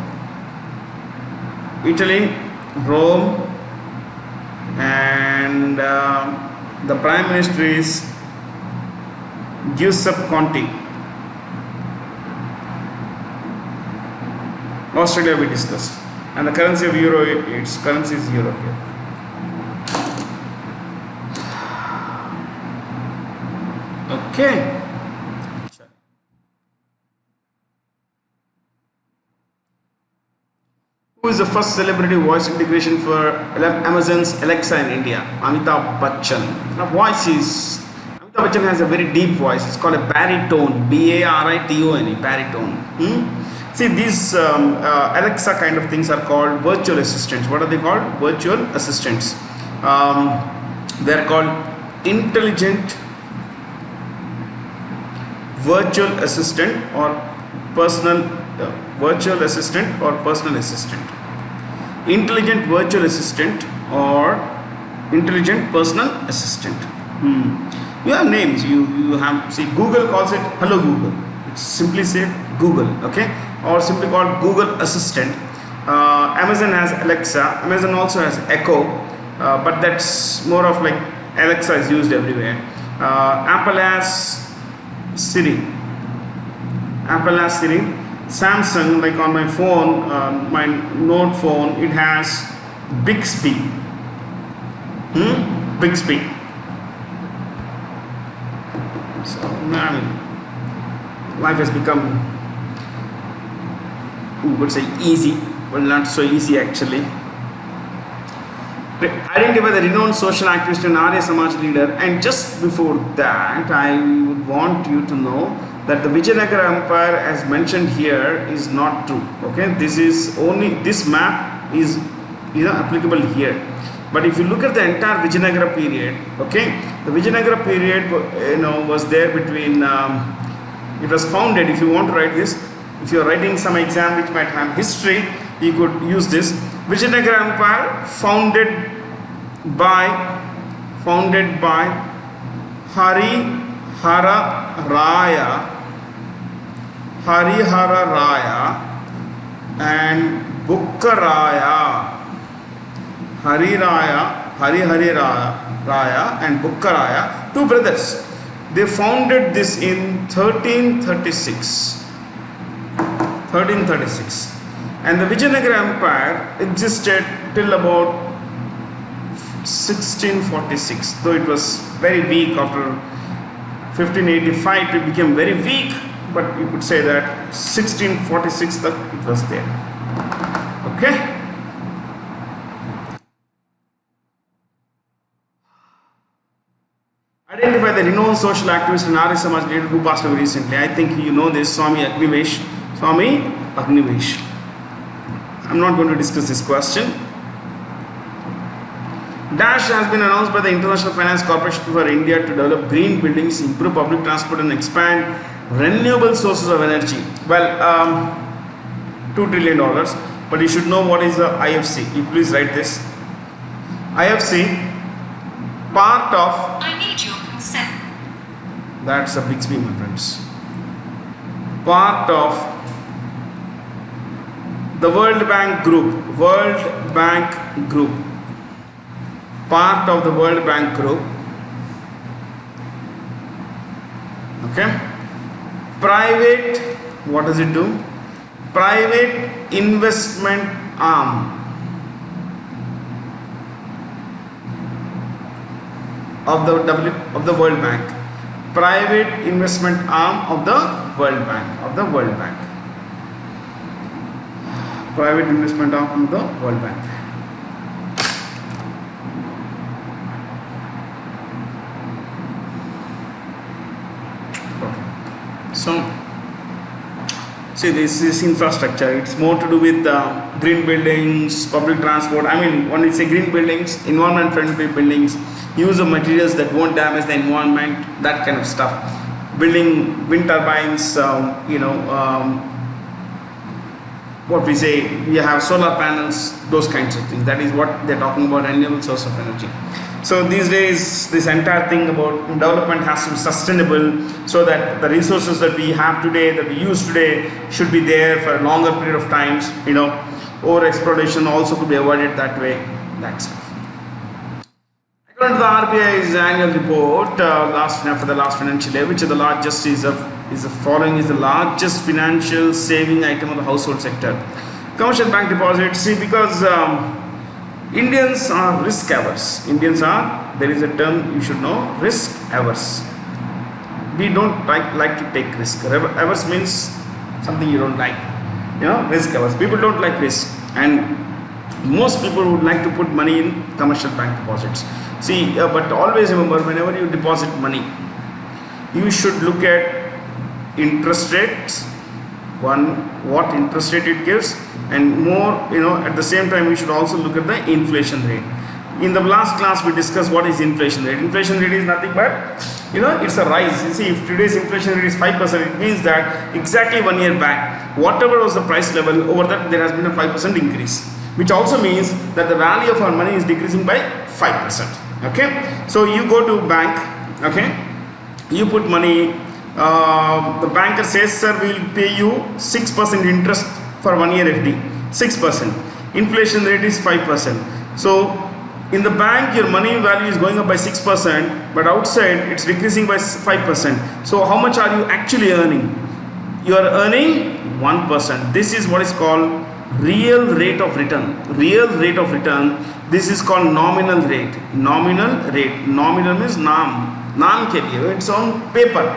Italy, Rome, and the prime minister is Giuseppe Conte. Australia we discussed, and the currency of euro, its currency is euro here. Okay. Who is the first celebrity voice integration for Amazon's Alexa in India? Amitabh Bachchan. Now, Amitabh Bachchan has a very deep voice. It's called a baritone. B-A-R-I-T-O-N-E. Baritone. See, these Alexa kind of things are called virtual assistants. What are they called? Virtual assistants. They are called intelligent virtual assistant or personal virtual assistant or personal assistant. Intelligent virtual assistant or intelligent personal assistant. You have names. You have, see, Google calls it Hello Google. It's simply say Google, okay, or simply called Google Assistant. Amazon has Alexa. Amazon also has Echo, but that's more of like Alexa is used everywhere. Apple has Siri. Apple has Siri. Samsung, like on my phone, my Note phone, it has Bixby. Bixby. So, I mean, life has become, we would say, easy. Well, not so easy actually. Identify the renowned social activist and Arya Samaj leader. And just before that, I would want you to know that the Vijayanagara Empire, as mentioned here, is not true. Okay, this is only, this map is applicable here. But if you look at the entire Vijayanagara period, okay, the Vijayanagara period was there between. It was founded. If you want to write this, if you are writing some exam which might have history, you could use this. Vijayanagara Empire founded by Harihara Raya and Bukkaraya. Harihari Raya and Bukkaraya, two brothers. They founded this in 1336. And the Vijayanagara Empire existed till about 1646, though it was very weak. After 1585 it became very weak, but you could say that 1646 that it was there. Okay. Identify the renowned social activist and Arya Samaj leader who passed away recently. I think you know this, Swami Agnivesh. I'm not going to discuss this question. Dash has been announced by the International Finance Corporation for India to develop green buildings, improve public transport and expand renewable sources of energy. Well, $2 trillion. But you should know what is the IFC. You please write this. IFC, part of... I need your consent. That's a Bixby, my friends. Part of the World Bank Group. Part of the World Bank Group. Okay. Private, what does it do? Private investment arm of the World Bank. Private investment arm of the World Bank. Private investment arm of the World Bank. See, this is infrastructure. It's more to do with green buildings, public transport. I mean, when we say green buildings, environment-friendly buildings, use of materials that won't damage the environment, that kind of stuff. Building wind turbines, what we say, we have solar panels, those kinds of things. That is what they're talking about, renewable source of energy. So these days, this entire thing about development has to be sustainable, so that the resources that we have today, that we use today, should be there for a longer period of times. Over exploitation also could be avoided that way. That stuff. According to the RBI's annual report for the last financial year, which is the largest is the following is the largest financial saving item of the household sector. Commercial bank deposits. See, because Indians are risk averse. There is a term you should know, risk averse. We don't like to take risk. Averse means something you don't like. Risk averse. People don't like risk, and most people would like to put money in commercial bank deposits. See, but always remember, whenever you deposit money, you should look at interest rates. One, what interest rate it gives, and more, at the same time, we should also look at the inflation rate. In the last class, we discussed what is inflation rate. Inflation rate is nothing but, it's a rise. You see, if today's inflation rate is 5%, it means that exactly 1 year back, whatever was the price level, over that there has been a 5% increase, which also means that the value of our money is decreasing by 5%. Okay, so you go to bank, okay, you put money. The banker says, sir, we will pay you 6% interest for 1 year FD. 6%. Inflation rate is 5%. So in the bank, your money value is going up by 6%, but outside it's decreasing by 5%. So how much are you actually earning? You are earning 1%. This is what is called real rate of return. Real rate of return. This is called nominal rate. Nominal rate. Nominal means naam. Naam ke liye. It's on paper.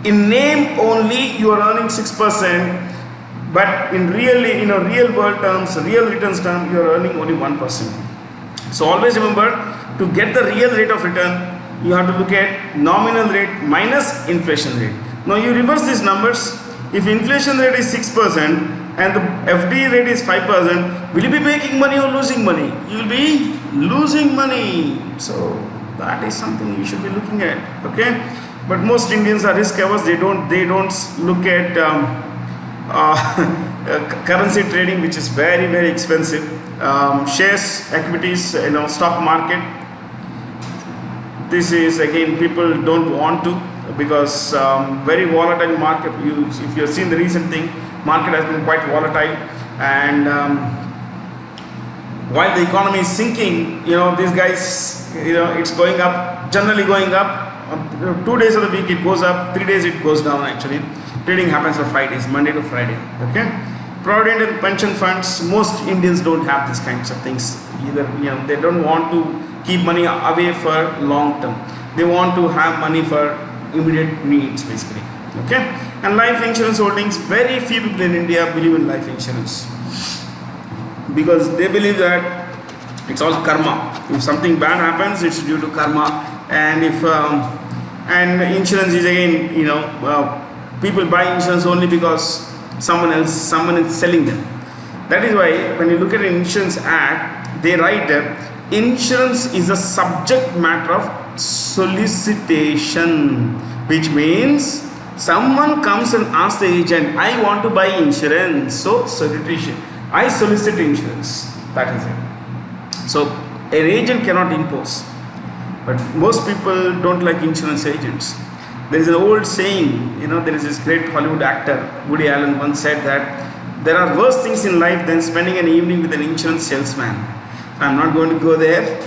In name only you are earning 6%, but in real world terms, real returns terms, you are earning only 1%. So always remember, to get the real rate of return, you have to look at nominal rate minus inflation rate. Now you reverse these numbers. If inflation rate is 6% and the FD rate is 5%, will you be making money or losing money? You will be losing money. So that is something you should be looking at. Okay. But most Indians are risk averse. They don't look at currency trading, which is very, very expensive. Shares, equities, stock market. This is again, people don't want to, because very volatile market. If you have seen the recent thing, market has been quite volatile, and while the economy is sinking, these guys, it's going up, generally going up. 2 days of the week it goes up, 3 days it goes down. Actually, trading happens for 5 days, Monday to Friday. Okay, provident and pension funds. Most Indians don't have these kinds of things either. They don't want to keep money away for long term. They want to have money for immediate needs, basically. Okay, and life insurance holdings. Very few people in India believe in life insurance, because they believe that it's all karma. If something bad happens, it's due to karma. And if and insurance is again, people buy insurance only because someone is selling them. That is why when you look at an insurance act, they write insurance is a subject matter of solicitation, which means someone comes and asks the agent, I want to buy insurance. So solicitation, I solicit insurance. That is it. So an agent cannot impose. But most people don't like insurance agents. There is an old saying, there is this great Hollywood actor, Woody Allen, once said that there are worse things in life than spending an evening with an insurance salesman. I'm not going to go there.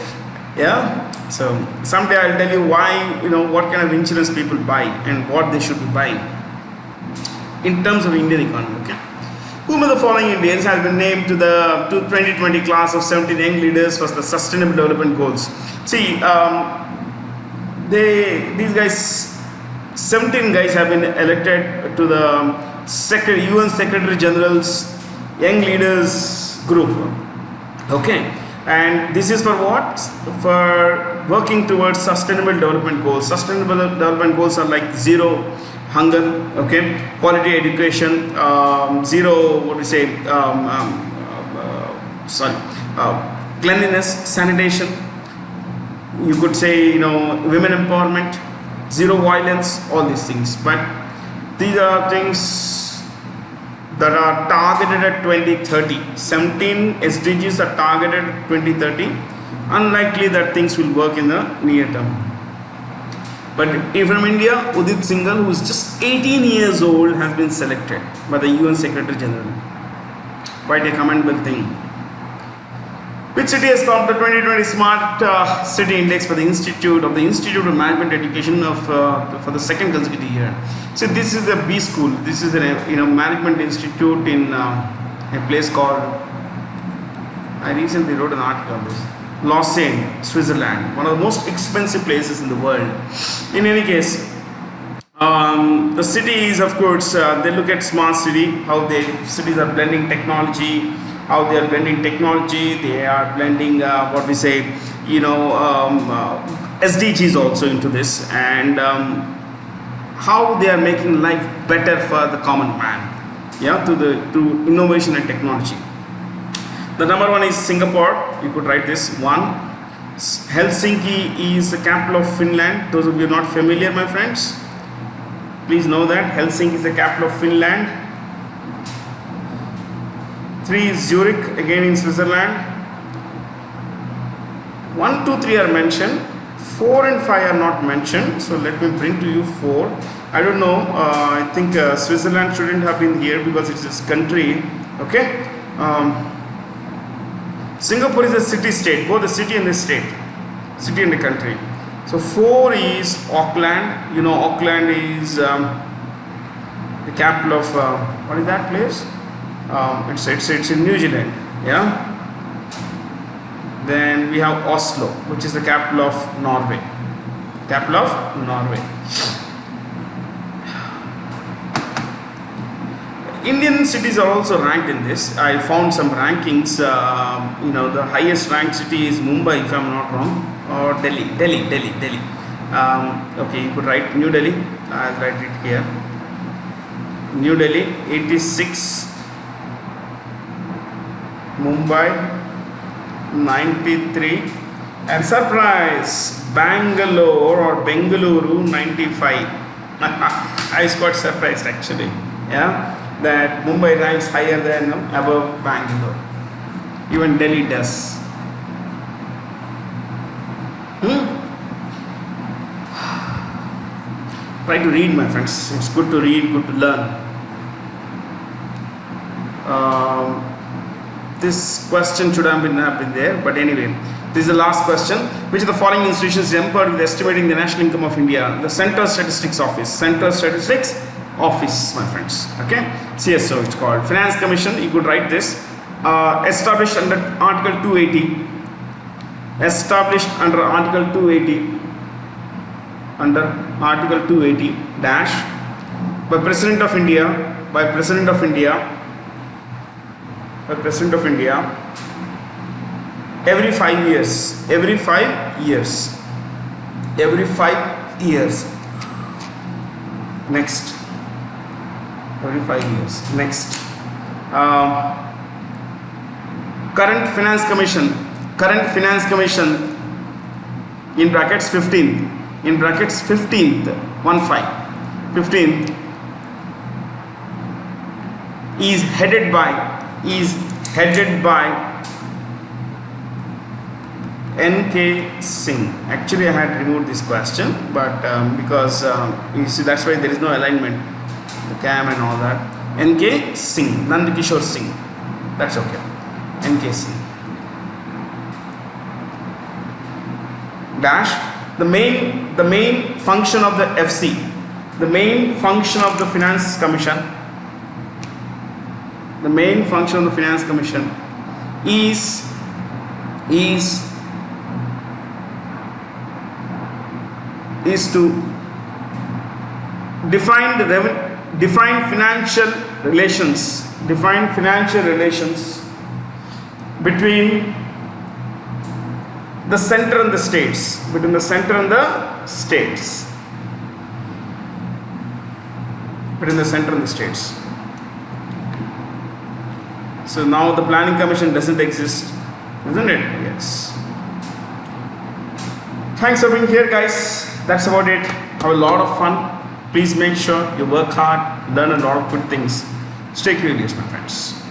Yeah. So someday I'll tell you why, what kind of insurance people buy and what they should be buying in terms of Indian economy. Okay. Whom of the following Indians has been named to the 2020 class of 17 young leaders for the Sustainable Development Goals? See, these guys, 17 guys have been elected to the UN Secretary General's Young Leaders Group. Okay, and this is for what? For working towards Sustainable Development Goals. Sustainable Development Goals are like 0 hunger, okay, quality education, zero, what do you say, cleanliness, sanitation, you could say, women empowerment, zero violence, all these things. But these are things that are targeted at 2030. 17 SDGs are targeted at 2030. Unlikely that things will work in the near term. But from India, Udit Singhal, who is just 18 years old, has been selected by the UN Secretary General. Quite a commendable thing. Which city has topped the 2020 Smart City Index for the Institute of Management Education for the second consecutive year? So this is a B school. This is a management institute in a place called. I recently wrote an article on this. Lausanne, Switzerland, one of the most expensive places in the world. In any case, the cities, of course, they look at smart city, how cities are blending technology, how they are blending technology, they are blending SDGs also into this, and how they are making life better for the common man, through innovation and technology. The number one is Singapore. You could write this one. Helsinki is the capital of Finland. Those of you not familiar, my friends, please know that Helsinki is the capital of Finland. 3 is Zurich, again in Switzerland. 1, 2, 3 are mentioned. 4 and 5 are not mentioned. So let me bring to you 4. I don't know. I think Switzerland shouldn't have been here because it's a country. Okay. Singapore is a city-state, both the city and the state, city and the country. So 4 is Auckland. Auckland is the capital of what is that place? It's in New Zealand. Yeah. Then we have Oslo, which is the capital of Norway. Capital of Norway. Indian cities are also ranked in this. I found some rankings. The highest ranked city is Mumbai, if I'm not wrong, or Delhi. Okay, you could write New Delhi. I'll write it here. New Delhi, 86. Mumbai, 93. And surprise, Bangalore or Bengaluru, 95. I was quite surprised actually. Yeah. That Mumbai ranks higher than above Bangalore. Even Delhi does. Try to read, my friends. It's good to read, good to learn. This question should have been there, but anyway, this is the last question. Which of the following institutions is empowered with estimating the national income of India? The Central Statistics Office. Central Statistics Office, my friends. Okay, CSO it's called. Finance Commission, you could write this. Established under Article 280. Established under Article 280. Under Article 280 dash by President of India. By President of India. By President of India. Every 5 years. Every 5 years. Every 5 years. Next. Every 5 years. Next. Current Finance Commission. Current Finance Commission in brackets 15th. In brackets 15th. 1-5. 15th is headed by N.K. Singh. Actually, I had removed this question, but because you see, that's why there is no alignment, the cam and all that. N.K. Singh, Nandakishore Singh. That's okay. N.K. Singh. Dash. The main function of the FC. The main function of the Finance Commission. The main function of the Finance Commission is to define financial relations between the center and the states. between the center and the states. So now the planning commission doesn't exist, isn't it? Yes. Thanks for being here, guys. That's about it. Have a lot of fun. Please make sure you work hard, learn a lot of good things. Stay curious, my friends.